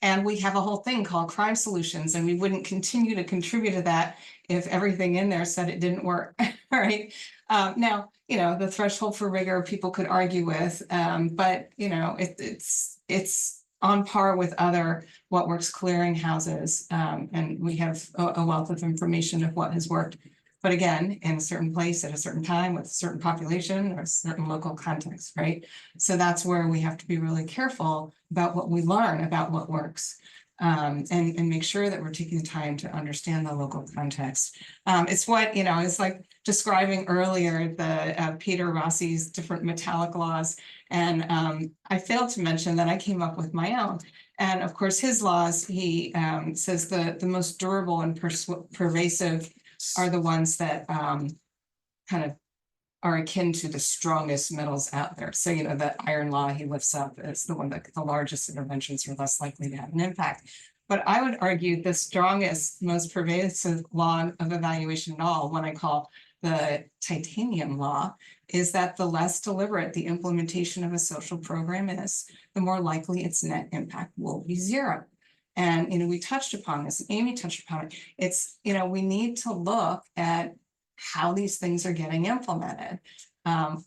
And we have a whole thing called crime solutions, and we wouldn't continue to contribute to that if everything in there said it didn't work, right? Now, the threshold for rigor people could argue with, but it's on par with other what works clearinghouses, and we have a wealth of information of what has worked. But again, in a certain place at a certain time with a certain population or a certain local context, right? So that's where we have to be really careful about what we learn about what works. and make sure that we're taking the time to understand the local context. It's what, it's like describing earlier the Peter Rossi's different metallic laws. And I failed to mention that I came up with my own. And of course, his laws, he says the most durable and pervasive are the ones that kind of are akin to the strongest metals out there. So, the iron law he lifts up is the one that the largest interventions are less likely to have an impact. But I would argue the strongest, most pervasive law of evaluation at all, one I call the titanium law, is that the less deliberate the implementation of a social program is, the more likely its net impact will be zero. And, we touched upon this, Amy touched upon it. It's, we need to look at how these things are getting implemented.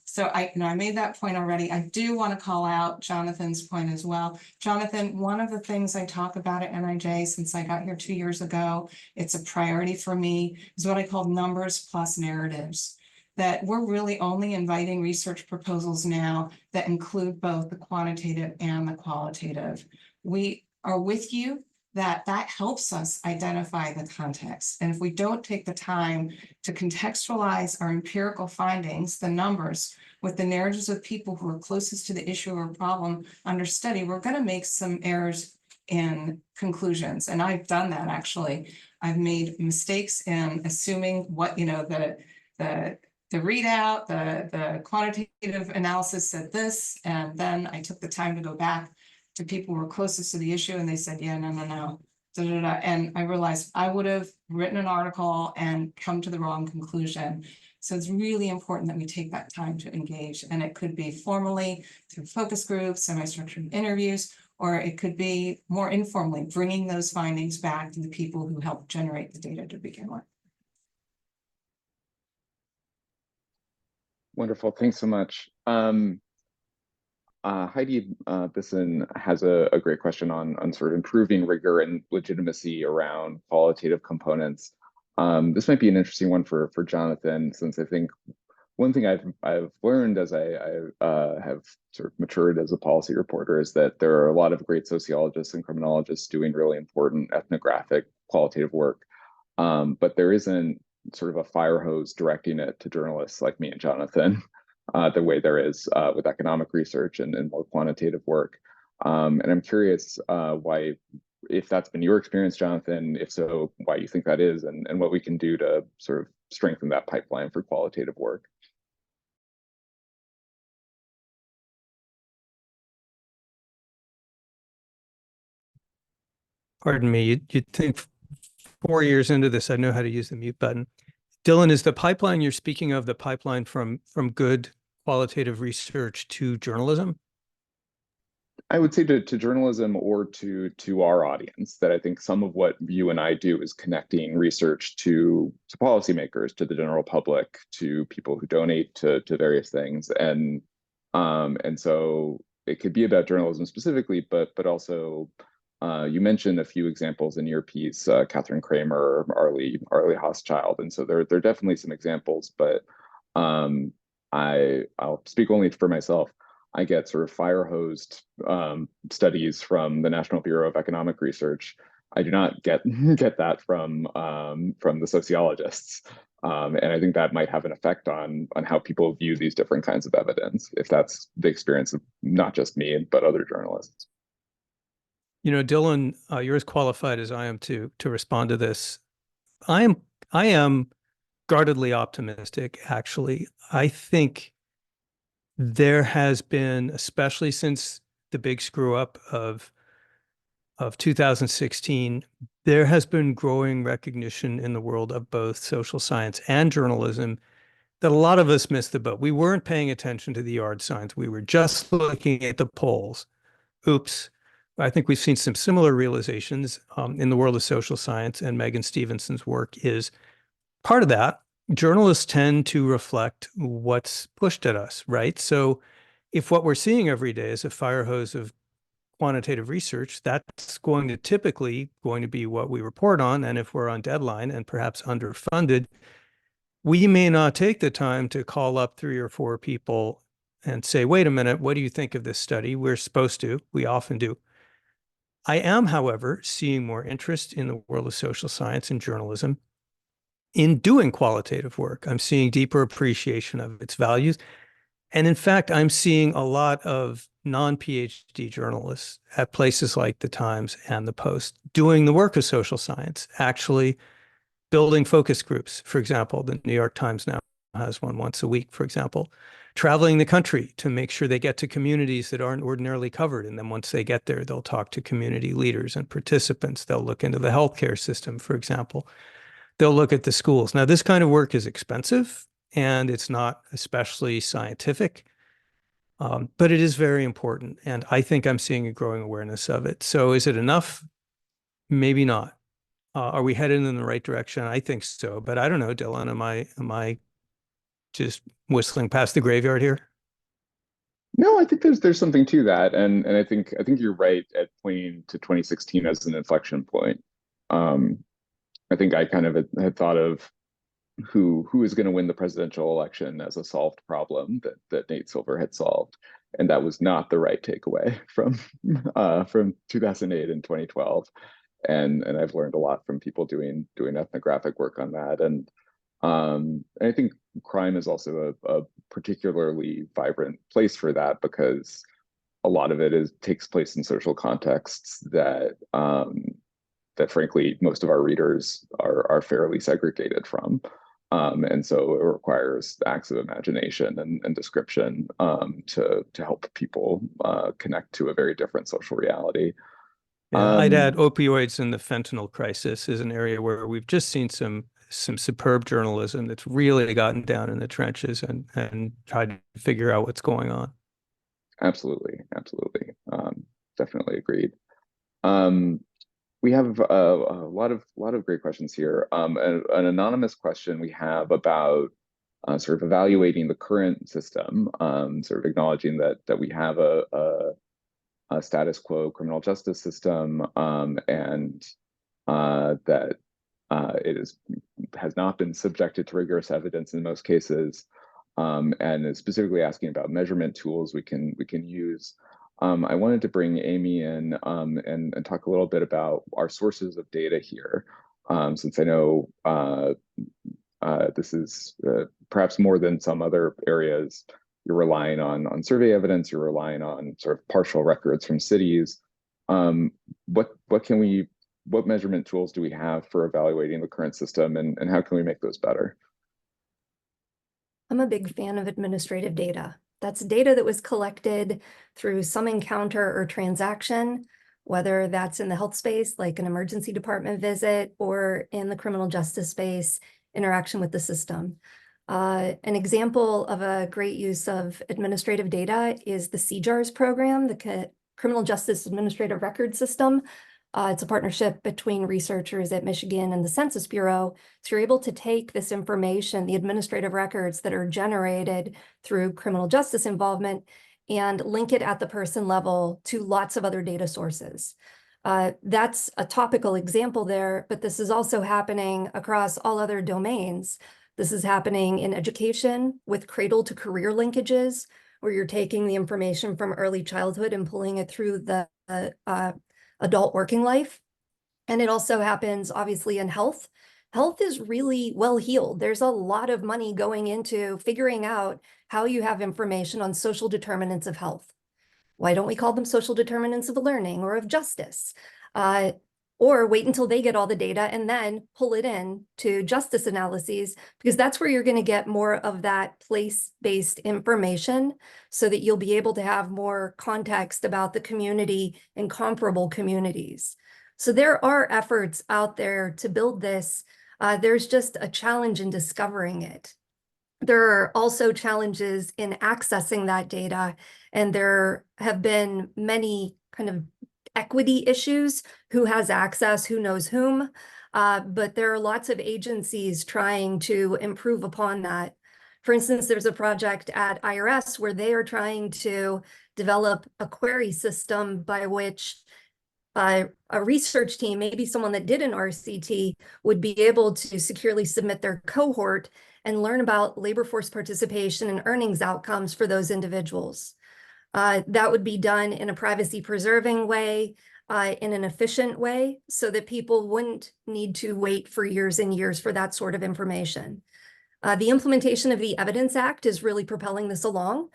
So I made that point already. I do want to call out Jonathan's point as well. Jonathan, one of the things I talk about at NIJ since I got here 2 years ago, it's a priority for me, is what I call numbers plus narratives. That we're really only inviting research proposals now that include both the quantitative and the qualitative. We are with you that helps us identify the context. And if we don't take the time to contextualize our empirical findings, the numbers, with the narratives of people who are closest to the issue or problem under study, we're going to make some errors in conclusions. And I've done that, actually. I've made mistakes in assuming what, the readout, the quantitative analysis said this, and then I took the time to go back to people who were closest to the issue, and they said, yeah, no. And I realized I would have written an article and come to the wrong conclusion. So it's really important that we take that time to engage. And it could be formally through focus groups, semi-structured interviews, or it could be more informally, bringing those findings back to the people who helped generate the data to begin with. Wonderful, thanks so much. Heidi Bisson has a great question on sort of improving rigor and legitimacy around qualitative components. This might be an interesting one for Jonathan, since I think one thing I've learned as I have sort of matured as a policy reporter is that there are a lot of great sociologists and criminologists doing really important ethnographic qualitative work, but there isn't sort of a fire hose directing it to journalists like me and Jonathan. The way there is with economic research and more quantitative work. And I'm curious why, if that's been your experience, Jonathan, if so, why you think that is, and what we can do to sort of strengthen that pipeline for qualitative work. Pardon me, you'd think 4 years into this, I know how to use the mute button. Dylan, is the pipeline you're speaking of the pipeline from good qualitative research to journalism? I would say to journalism or to our audience, that I think some of what you and I do is connecting research to policymakers, to the general public, to people who donate to various things, and so it could be about journalism specifically, but also you mentioned a few examples in your piece, Catherine Kramer, Arlie Hochschild, and so there are definitely some examples, but I'll speak only for myself. I get sort of fire-hosed studies from the National Bureau of Economic Research. I do not get that from the sociologists, and I think that might have an effect on how people view these different kinds of evidence, if that's the experience of not just me but other journalists. Dylan, you're as qualified as I am to respond to this. I am guardedly optimistic, actually. I think there has been, especially since the big screw up of 2016, there has been growing recognition in the world of both social science and journalism that a lot of us missed the boat. We weren't paying attention to the yard signs. We were just looking at the polls. Oops. I think we've seen some similar realizations in the world of social science, and Megan Stevenson's work is part of that. Journalists tend to reflect what's pushed at us, right? So if what we're seeing every day is a fire hose of quantitative research, that's typically going to be what we report on. And if we're on deadline and perhaps underfunded, we may not take the time to call up 3 or 4 people and say, wait a minute, what do you think of this study? We're supposed to, we often do. I am, however, seeing more interest in the world of social science and journalism in doing qualitative work. I'm seeing deeper appreciation of its values. And in fact, I'm seeing a lot of non-PhD journalists at places like the Times and the Post doing the work of social science, actually building focus groups. For example, the New York Times now has one once a week, for example, traveling the country to make sure they get to communities that aren't ordinarily covered. And then once they get there, they'll talk to community leaders and participants. They'll look into the healthcare system, for example. They'll look at the schools. Now, this kind of work is expensive and it's not especially scientific, but it is very important. And I think I'm seeing a growing awareness of it. So is it enough? Maybe not. Are we headed in the right direction? I think so, but I don't know, Dylan, am I just whistling past the graveyard here? No, I think there's something to that, and I think you're right at pointing to 2016 as an inflection point. I think I kind of had thought of who is going to win the presidential election as a solved problem that Nate Silver had solved, and that was not the right takeaway from 2008 and 2012. And I've learned a lot from people doing ethnographic work on that, and I think crime is also a particularly vibrant place for that, because a lot of it takes place in social contexts that frankly most of our readers are fairly segregated from. And so it requires acts of imagination and description to help people connect to a very different social reality. Yeah, I'd add opioids and the fentanyl crisis is an area where we've just seen some superb journalism that's really gotten down in the trenches and tried to figure out what's going on. Absolutely. Definitely agreed. We have a lot of great questions here. An anonymous question we have about sort of evaluating the current system, sort of acknowledging that we have a status quo criminal justice system, and that it has not been subjected to rigorous evidence in most cases, and is specifically asking about measurement tools we can use. I wanted to bring Amy in and talk a little bit about our sources of data here, since I know this is perhaps more than some other areas. You're relying on survey evidence. You're relying on sort of partial records from cities. What measurement tools do we have for evaluating the current system, and how can we make those better? I'm a big fan of administrative data. That's data that was collected through some encounter or transaction, whether that's in the health space, like an emergency department visit, or in the criminal justice space, interaction with the system. An example of a great use of administrative data is the CJARS program, the Criminal Justice Administrative Record System. It's a partnership between researchers at Michigan and the Census Bureau. So you're able to take this information, the administrative records that are generated through criminal justice involvement, and link it at the person level to lots of other data sources. That's a topical example there, but this is also happening across all other domains. This is happening in education with cradle to career linkages, where you're taking the information from early childhood and pulling it through the adult working life. And it also happens obviously in health. Health is really well heeled. There's a lot of money going into figuring out how you have information on social determinants of health. Why don't we call them social determinants of learning or of justice? Or wait until they get all the data and then pull it in to justice analyses, because that's where you're going to get more of that place-based information, so that you'll be able to have more context about the community and comparable communities. So there are efforts out there to build this. There's just a challenge in discovering it. There are also challenges in accessing that data, and there have been many kind of equity issues, who has access, who knows whom, but there are lots of agencies trying to improve upon that. For instance, there's a project at IRS where they are trying to develop a query system by which a research team, maybe someone that did an RCT, would be able to securely submit their cohort and learn about labor force participation and earnings outcomes for those individuals. That would be done in a privacy preserving way. in an efficient way so that people wouldn't need to wait for years and years for that sort of information. The implementation of the Evidence Act is really propelling this along.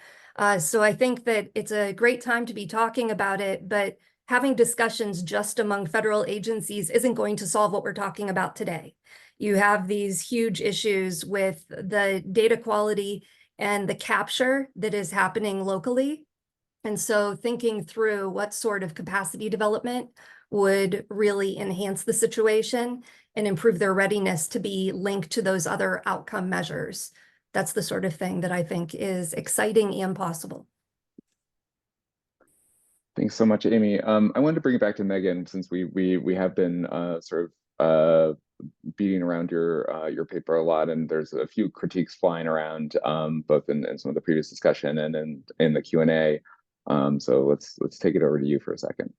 So I think that it's a great time to be talking about it, but having discussions just among federal agencies isn't going to solve what we're talking about today. You have these huge issues with the data quality and the capture that is happening locally. And so thinking through what sort of capacity development would really enhance the situation and improve their readiness to be linked to those other outcome measures. That's the sort of thing that I think is exciting and possible. Thanks so much, Amy. I wanted to bring it back to Megan, since we have been sort of beating around your paper a lot, and there's a few critiques flying around, both in some of the previous discussion and in the Q&A. So let's take it over to you for a second.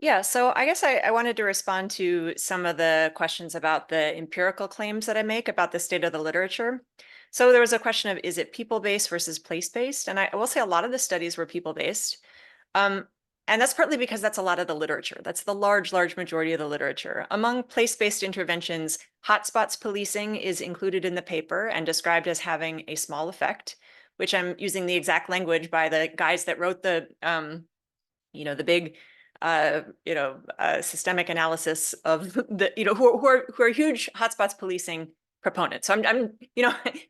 Yeah, so I guess I wanted to respond to some of the questions about the empirical claims that I make about the state of the literature. So there was a question of, is it people-based versus place-based? And I will say a lot of the studies were people-based. And that's partly because that's a lot of the literature. That's the large majority of the literature. Among place-based interventions, hotspots policing is included in the paper and described as having a small effect, which I'm using the exact language by the guys that wrote the, the big systemic analysis of the, who are huge hotspots policing proponents. So I'm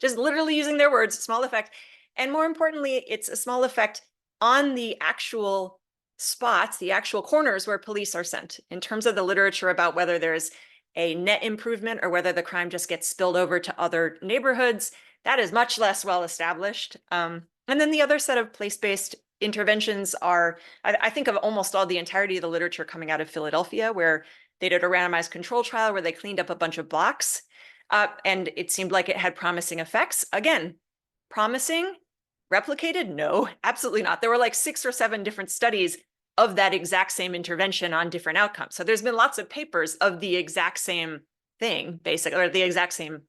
just literally using their words, small effect. And more importantly, it's a small effect on the actual spots, the actual corners where police are sent. In terms of the literature about whether there's a net improvement or whether the crime just gets spilled over to other neighborhoods, that is much less well established. And then the other set of place-based interventions are, I think of almost all the entirety of the literature coming out of Philadelphia, where they did a randomized control trial where they cleaned up a bunch of blocks, and it seemed like it had promising effects. Again, promising, replicated? No, absolutely not. There were like 6 or 7 different studies of that exact same intervention on different outcomes. So there's been lots of papers of the exact same thing, basically, or the exact same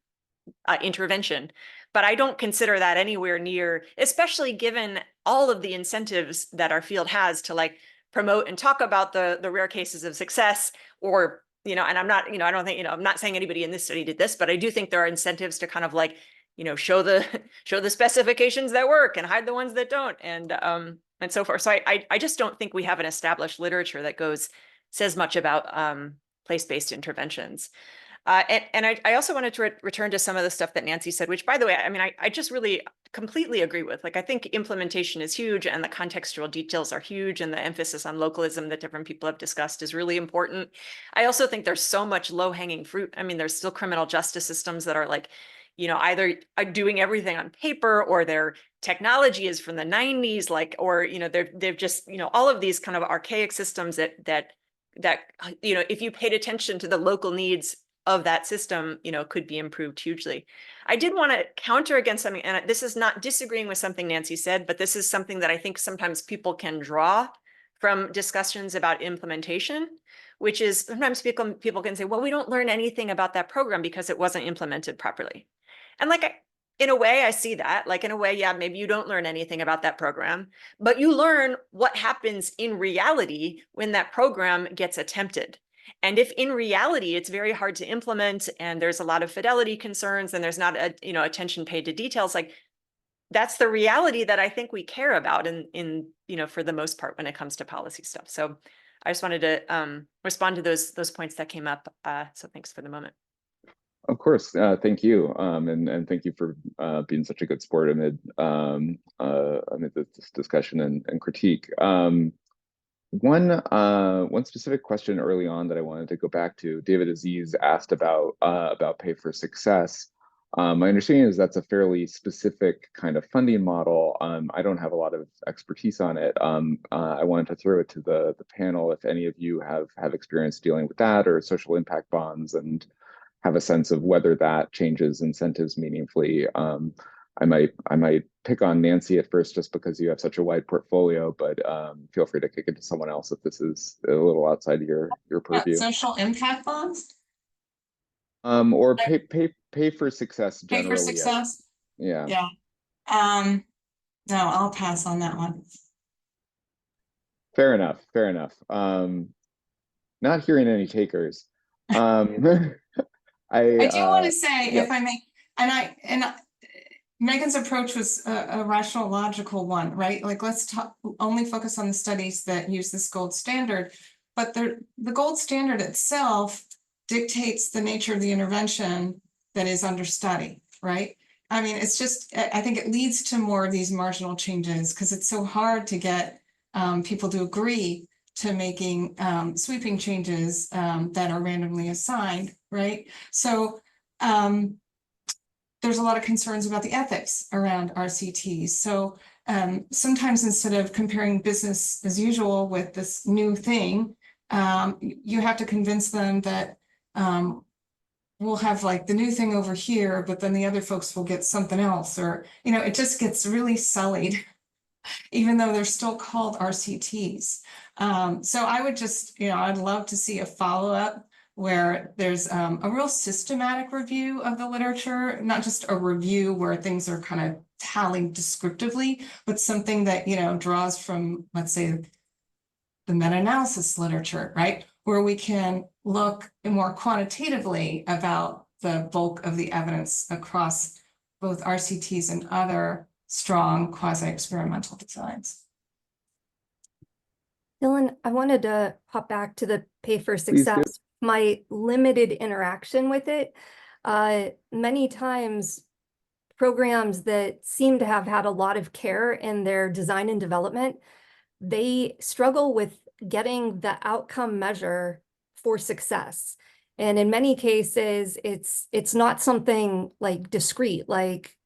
intervention. But I don't consider that anywhere near, especially given all of the incentives that our field has to like promote and talk about the rare cases of success, or, and I'm not, I don't think, I'm not saying anybody in this study did this, but I do think there are incentives to kind of like, show the specifications that work and hide the ones that don't, and so forth. So I just don't think we have an established literature that says much about place-based interventions. And I also wanted to return to some of the stuff that Nancy said, which, by the way, I mean, I just really completely agree with. Like, I think implementation is huge and the contextual details are huge, and the emphasis on localism that different people have discussed is really important. I also think there's so much low-hanging fruit. I mean, there's still criminal justice systems that are like, either doing everything on paper, or their technology is from the 90s, like, or, they've just, all of these kind of archaic systems that if you paid attention to the local needs of that system, could be improved hugely. I did want to counter against something, and this is not disagreeing with something Nancy said, but this is something that I think sometimes people can draw from discussions about implementation, which is sometimes people can say, well, we don't learn anything about that program because it wasn't implemented properly. And like, in a way, I see that. Like, in a way, yeah, maybe you don't learn anything about that program, but you learn what happens in reality when that program gets attempted. And if in reality it's very hard to implement, and there's a lot of fidelity concerns, and there's not attention paid to details, like, that's the reality that I think we care about in for the most part when it comes to policy stuff. So I just wanted to respond to those points that came up. So thanks for the moment. Of course, thank you, and thank you for being such a good sport amid this discussion and critique. One specific question early on that I wanted to go back to, David Aziz asked about pay for success. My understanding is that's a fairly specific kind of funding model. I don't have a lot of expertise on it. I wanted to throw it to the panel if any of you have experience dealing with that, or social impact bonds, and have a sense of whether that changes incentives meaningfully. I might pick on Nancy at first just because you have such a wide portfolio, but feel free to kick it to someone else if this is a little outside of your purview. Social impact bonds? Or pay for success generally. Pay for success? Yeah. Yeah. No, I'll pass on that one. Fair enough. Fair enough. Not hearing any takers. I do want to say, yeah. if I may, Megan's approach was a rational, logical one, right? Like, let's only focus on the studies that use this gold standard, but the gold standard itself dictates the nature of the intervention that is under study, right? I mean, it's just, I think it leads to more of these marginal changes because it's so hard to get people to agree to making sweeping changes that are randomly assigned, right? So there's a lot of concerns about the ethics around RCTs. So sometimes instead of comparing business as usual with this new thing, you have to convince them that we'll have like the new thing over here, but then the other folks will get something else, or, you know, it just gets really sullied, even though they're still called RCTs. So I would just, you know, I'd love to see a follow-up where there's a real systematic review of the literature, not just a review where things are kind of tallied descriptively, but something that, you know, draws from, let's say, the meta-analysis literature, right? Where we can look more quantitatively about the bulk of the evidence across both RCTs and other strong quasi-experimental designs. Dylan, I wanted to hop back to the pay for Please do. success. My limited interaction with it, many times programs that seem to have had a lot of care in their design and development, they struggle with getting the outcome measure for success. And in many cases, it's not something like discrete, like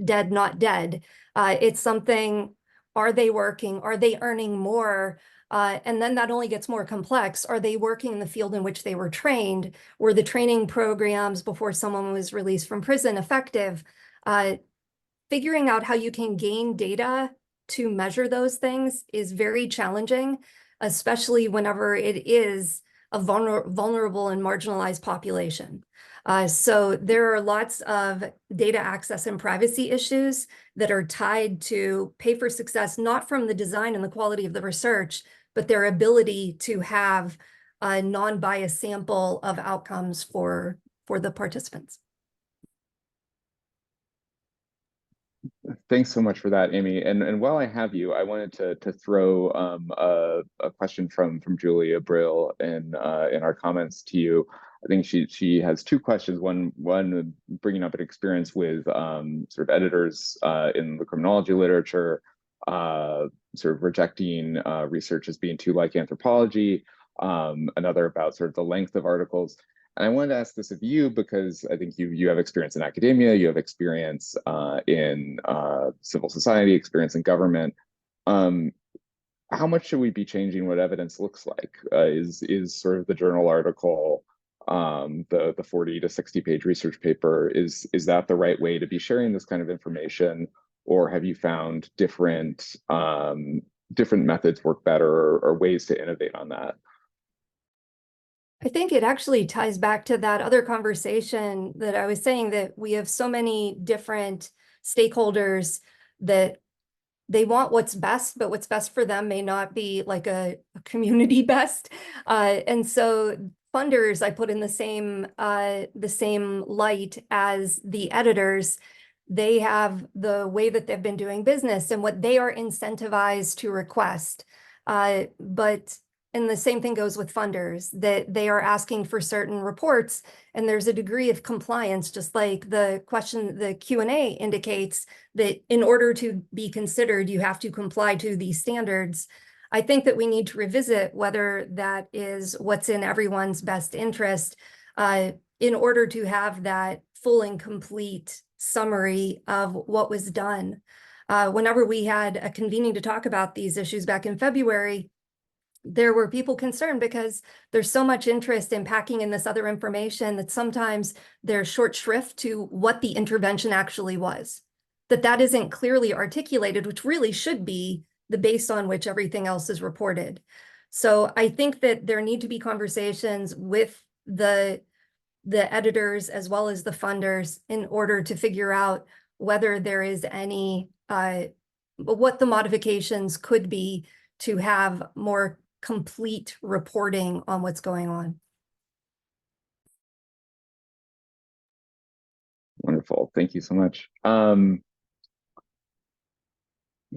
dead, not dead. It's something, are they working? Are they earning more? And then that only gets more complex. Are they working in the field in which they were trained? Were the training programs before someone was released from prison effective? Figuring out how you can gain data to measure those things is very challenging, especially whenever it is a vulnerable and marginalized population. So there are lots of data access and privacy issues that are tied to pay for success, not from the design and the quality of the research, but their ability to have a non-biased sample of outcomes for the participants. Thanks so much for that, Amy. And while I have you, I wanted to throw a question from Julia Brill in our comments to you. I think she has two questions. One bringing up an experience with sort of editors in the criminology literature, sort of rejecting research as being too like anthropology. Another about sort of the length of articles. And I wanted to ask this of you because I think you have experience in academia, you have experience in civil society, experience in government. How much should we be changing what evidence looks like? Is sort of the journal article, the 40 to 60 page research paper, is that the right way to be sharing this kind of information, or have you found different methods work better, or ways to innovate on that? I think it actually ties back to that other conversation that I was saying, that we have so many different stakeholders that they want what's best, but what's best for them may not be like a community best. And so funders, I put in the same light as the editors. They have the way that they've been doing business and what they are incentivized to request. And the same thing goes with funders, that they are asking for certain reports, and there's a degree of compliance, just like the Q&A indicates that in order to be considered, you have to comply to these standards. I think that we need to revisit whether that is what's in everyone's best interest in order to have that full and complete summary of what was done. Whenever we had a convening to talk about these issues back in February, there were people concerned because there's so much interest in packing in this other information that sometimes there's short shrift to what the intervention actually was, that isn't clearly articulated, which really should be the base on which everything else is reported. So I think that there need to be conversations with the editors as well as the funders in order to figure out whether there is any, what the modifications could be to have more complete reporting on what's going on. Wonderful. Thank you so much.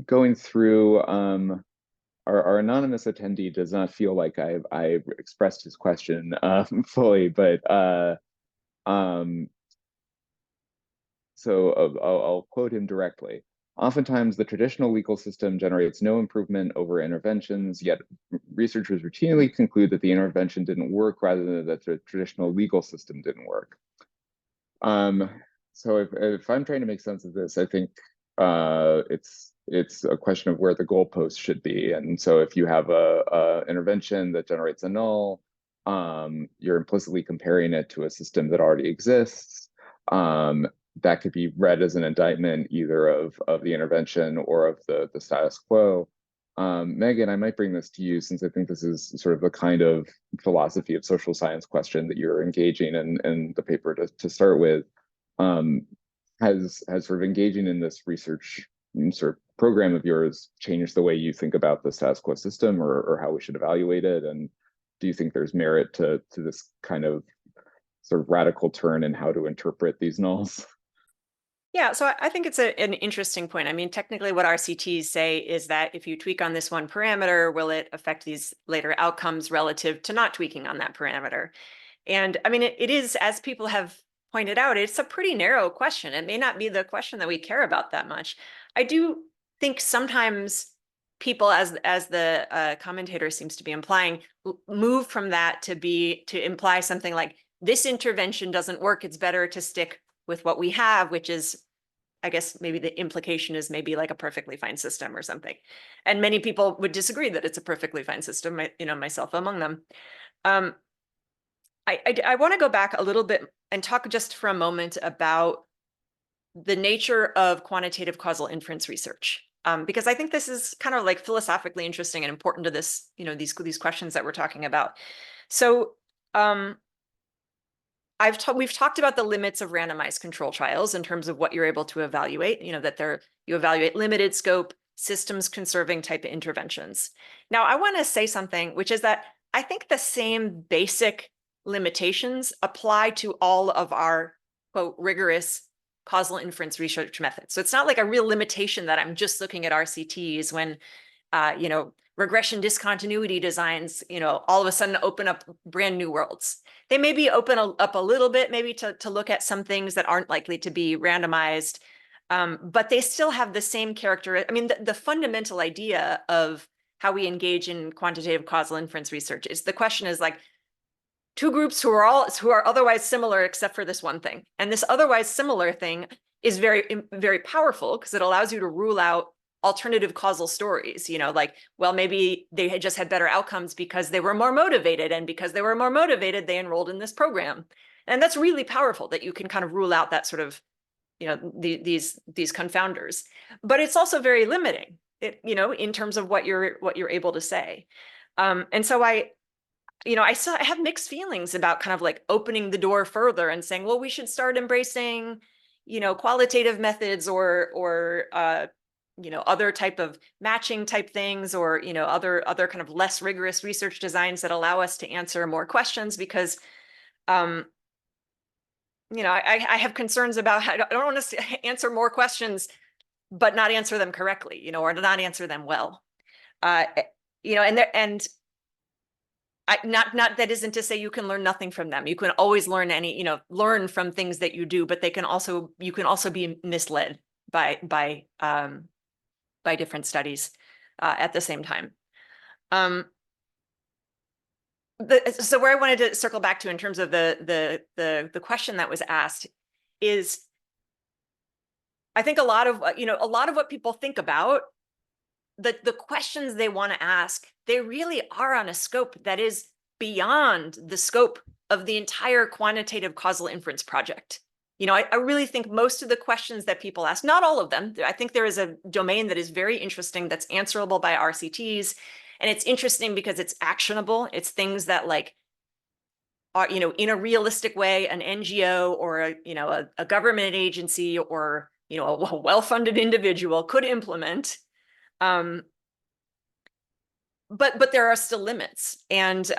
Going through, our anonymous attendee does not feel like I've expressed his question fully, but so I'll quote him directly. Oftentimes, the traditional legal system generates no improvement over interventions, yet researchers routinely conclude that the intervention didn't work rather than that the traditional legal system didn't work. So if I'm trying to make sense of this, I think it's a question of where the goalpost should be. And so if you have a intervention that generates a null, you're implicitly comparing it to a system that already exists. That could be read as an indictment either of the intervention or of the status quo. Megan, I might bring this to you since I think this is sort of the kind of philosophy of social science question that you're engaging in the paper to start with. Has sort of engaging in this research sort of program of yours changed the way you think about the status quo system or how we should evaluate it? And do you think there's merit to this kind of sort of radical turn in how to interpret these nulls? Yeah, so I think it's an interesting point. I mean, technically what RCTs say is that if you tweak on this one parameter, will it affect these later outcomes relative to not tweaking on that parameter? And I mean, it is, as people have pointed out, it's a pretty narrow question. It may not be the question that we care about that much. I do think sometimes people, as the commentator seems to be implying, move from that to imply something like, this intervention doesn't work, it's better to stick with what we have, which is, I guess maybe the implication is maybe like a perfectly fine system or something. And many people would disagree that it's a perfectly fine system, you know, myself among them. I want to go back a little bit and talk just for a moment about the nature of quantitative causal inference research, because I think this is kind of like philosophically interesting and important to this, you know, these questions that we're talking about. So we've talked about the limits of randomized control trials in terms of what you're able to evaluate, you know, that you evaluate limited scope, systems conserving type of interventions. Now, I want to say something, which is that I think the same basic limitations apply to all of our, quote, rigorous causal inference research methods. So it's not like a real limitation that I'm just looking at RCTs when, you know, regression discontinuity designs, you know, all of a sudden open up brand new worlds. They maybe open up a little bit, maybe to look at some things that aren't likely to be randomized, but they still have the same character. I mean, the fundamental idea of how we engage in quantitative causal inference research is the question is like two groups who are otherwise similar except for this one thing, and this otherwise similar thing is very, very powerful because it allows you to rule out alternative causal stories, you know, like, well, maybe they had just had better outcomes because they were more motivated, and because they were more motivated, they enrolled in this program. And that's really powerful that you can kind of rule out that sort of, you know, these confounders. But it's also very limiting, you know, in terms of what you're able to say. And so I have mixed feelings about kind of like opening the door further and saying, well, we should start embracing, you know, qualitative methods or you know, other type of matching type things, or, you know, other kind of less rigorous research designs that allow us to answer more questions, because, you know, I have concerns about how I don't want to answer more questions, but not answer them correctly, you know, or not answer them well. You know, not that isn't to say you can learn nothing from them. You can always learn learn from things that you do, but you can also be misled by different studies at the same time. So where I wanted to circle back to in terms of the question that was asked is, I think a lot of what people think about, the questions they want to ask, they really are on a scope that is beyond the scope of the entire quantitative causal inference project. You know, I really think most of the questions that people ask, not all of them, I think there is a domain that is very interesting that's answerable by RCTs. And it's interesting because it's actionable. It's things that like are, you know, in a realistic way, an NGO or a government agency or, you know, a well-funded individual could implement. but there are still limits. And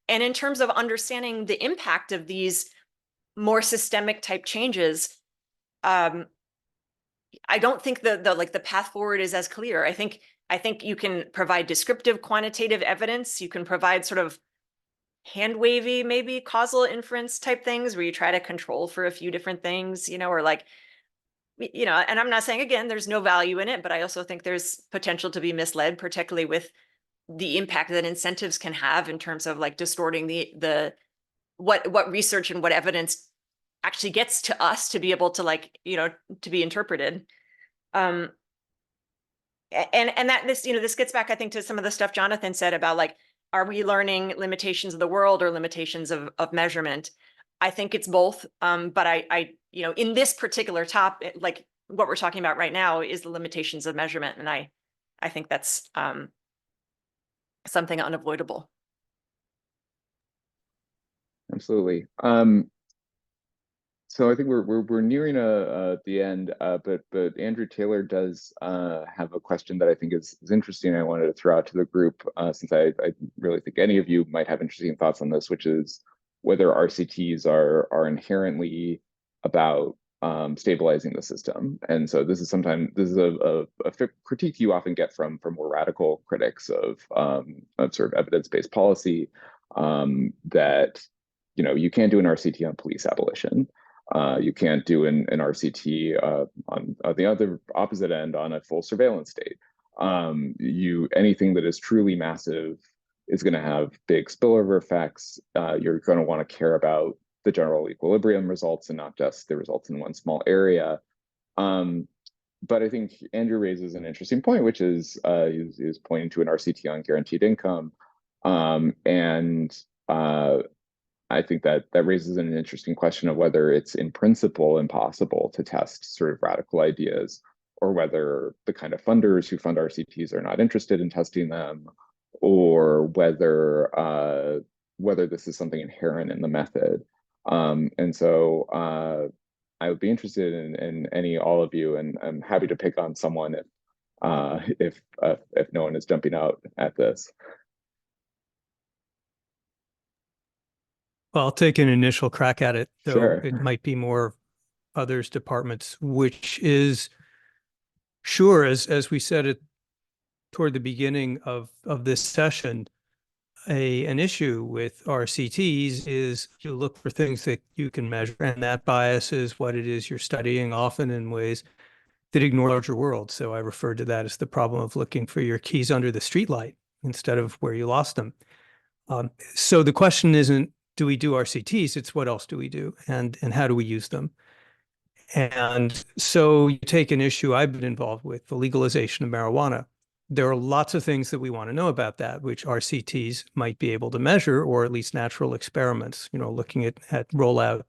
in terms of understanding the impact of these more systemic type changes, I don't think the path forward is as clear. I think you can provide descriptive quantitative evidence. You can provide sort of hand wavy, maybe causal inference type things where you try to control for a few different things, or like, and I'm not saying, again, there's no value in it, but I also think there's potential to be misled, particularly with the impact that incentives can have in terms of like distorting what research and what evidence actually gets to us to be able to like, to be interpreted. And that this gets back, I think, to some of the stuff Jonathan said about like, are we learning limitations of the world or limitations of measurement? I think it's both. But I in this particular topic, like what we're talking about right now is the limitations of measurement. And I think that's something unavoidable. Absolutely. So I think we're nearing the end, but Andrew Taylor does have a question that I think is interesting. I wanted to throw out to the group since I really think any of you might have interesting thoughts on this, which is whether RCTs are inherently about stabilizing the system. And so this is a critique you often get from more radical critics of sort of evidence-based policy, that you can't do an RCT on police abolition. You can't do an RCT on the other opposite end on a full surveillance state. Anything that is truly massive is going to have big spillover effects. You're going to want to care about the general equilibrium results and not just the results in one small area. But I think Andrew raises an interesting point, which is he's pointing to an RCT on guaranteed income, and I think that raises an interesting question of whether it's in principle impossible to test sort of radical ideas, or whether the kind of funders who fund RCTs are not interested in testing them, or whether this is something inherent in the method. And so I would be interested in all of you, and I'm happy to pick on someone if no one is jumping out at this. Well, I'll take an initial crack at it, though Sure. It might be more others' departments, which is, sure, as we said it toward the beginning of this session, an issue with RCTs is you look for things that you can measure, and that biases what it is you're studying, often in ways that ignore larger world. So I referred to that as the problem of looking for your keys under the streetlight instead of where you lost them. So the question isn't, do we do RCTs? It's what else do we do, and how do we use them? And so you take an issue I've been involved with, the legalization of marijuana. There are lots of things that we want to know about that, which RCTs might be able to measure, or at least natural experiments, looking at rollout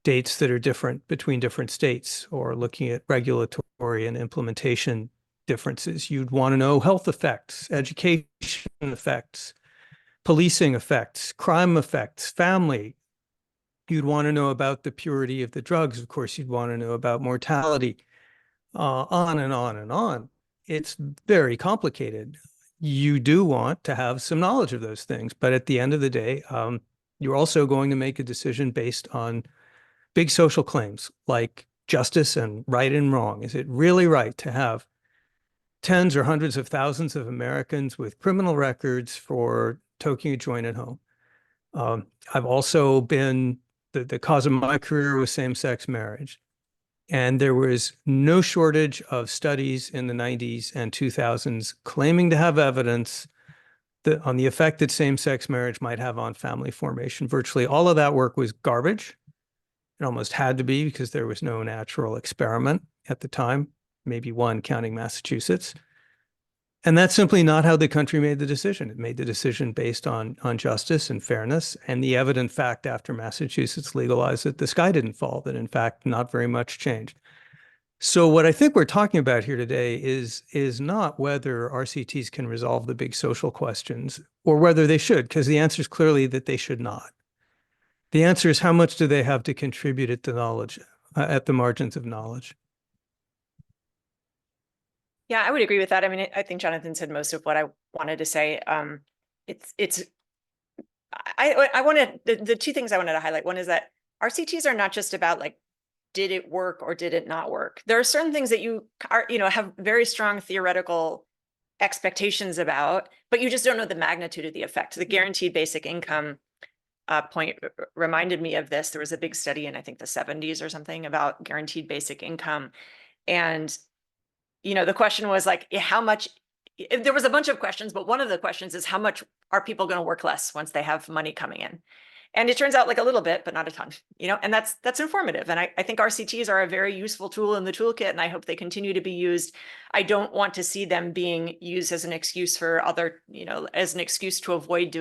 dates that are different between different states, or looking at regulatory and implementation differences. You'd want to know health effects, education effects, policing effects, crime effects, family. You'd want to know about the purity of the drugs. Of course, you'd want to know about mortality, on and on and on. It's very complicated. You do want to have some knowledge of those things, but at the end of the day, you're also going to make a decision based on big social claims like justice and right and wrong. Is it really right to have tens or hundreds of thousands of Americans with criminal records for toking a joint at home? I've also been, the cause of my career was same-sex marriage. And there was no shortage of studies in the 90s and 2000s claiming to have evidence on the effect that same-sex marriage might have on family formation. Virtually all of that work was garbage. It almost had to be, because there was no natural experiment at the time, maybe one counting Massachusetts. And that's simply not how the country made the decision. It made the decision based on justice and fairness, and the evident fact after Massachusetts legalized that the sky didn't fall, that in fact not very much changed. So what I think we're talking about here today is not whether RCTs can resolve the big social questions, or whether they should, because the answer is clearly that they should not. The answer is, how much do they have to contribute at the margins of knowledge? Yeah, I would agree with that. I mean, I think Jonathan said most of what I wanted to say. I wanted the two things I wanted to highlight. One is that RCTs are not just about like, did it work or did it not work? There are certain things that you are, have very strong theoretical expectations about, but you just don't know the magnitude of the effect. The guaranteed basic income point reminded me of this. There was a big study in, I think, the 70s or something about guaranteed basic income. And, the question was like, how much, there was a bunch of questions, but one of the questions is how much are people going to work less once they have money coming in? And it turns out like a little bit, but not a ton, and that's informative. And I think RCTs are a very useful tool in the toolkit, and I hope they continue to be used. I don't want to see them being used as an excuse for other, as an excuse to avoid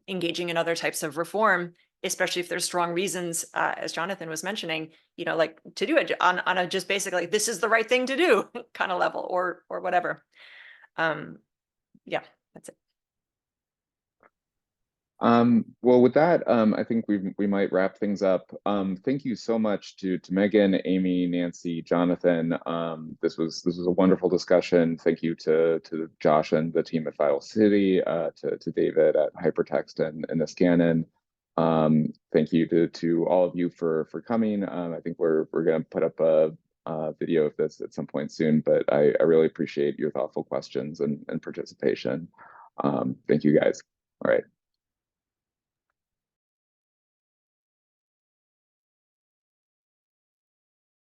engaging in other types of reform, especially if there's strong reasons, as Jonathan was mentioning, like to do it on a just basically, this is the right thing to do kind of level or whatever. Yeah, that's it. Well, with that, I think we might wrap things up. Thank you so much to Megan, Amy, Nancy, Jonathan. This was a wonderful discussion. Thank you to Josh and the team at Vital City, to David at Hypertext and Niskanen. Thank you to all of you for coming. I think we're going to put up a video of this at some point soon, but I really appreciate your thoughtful questions and participation. Thank you guys. All right.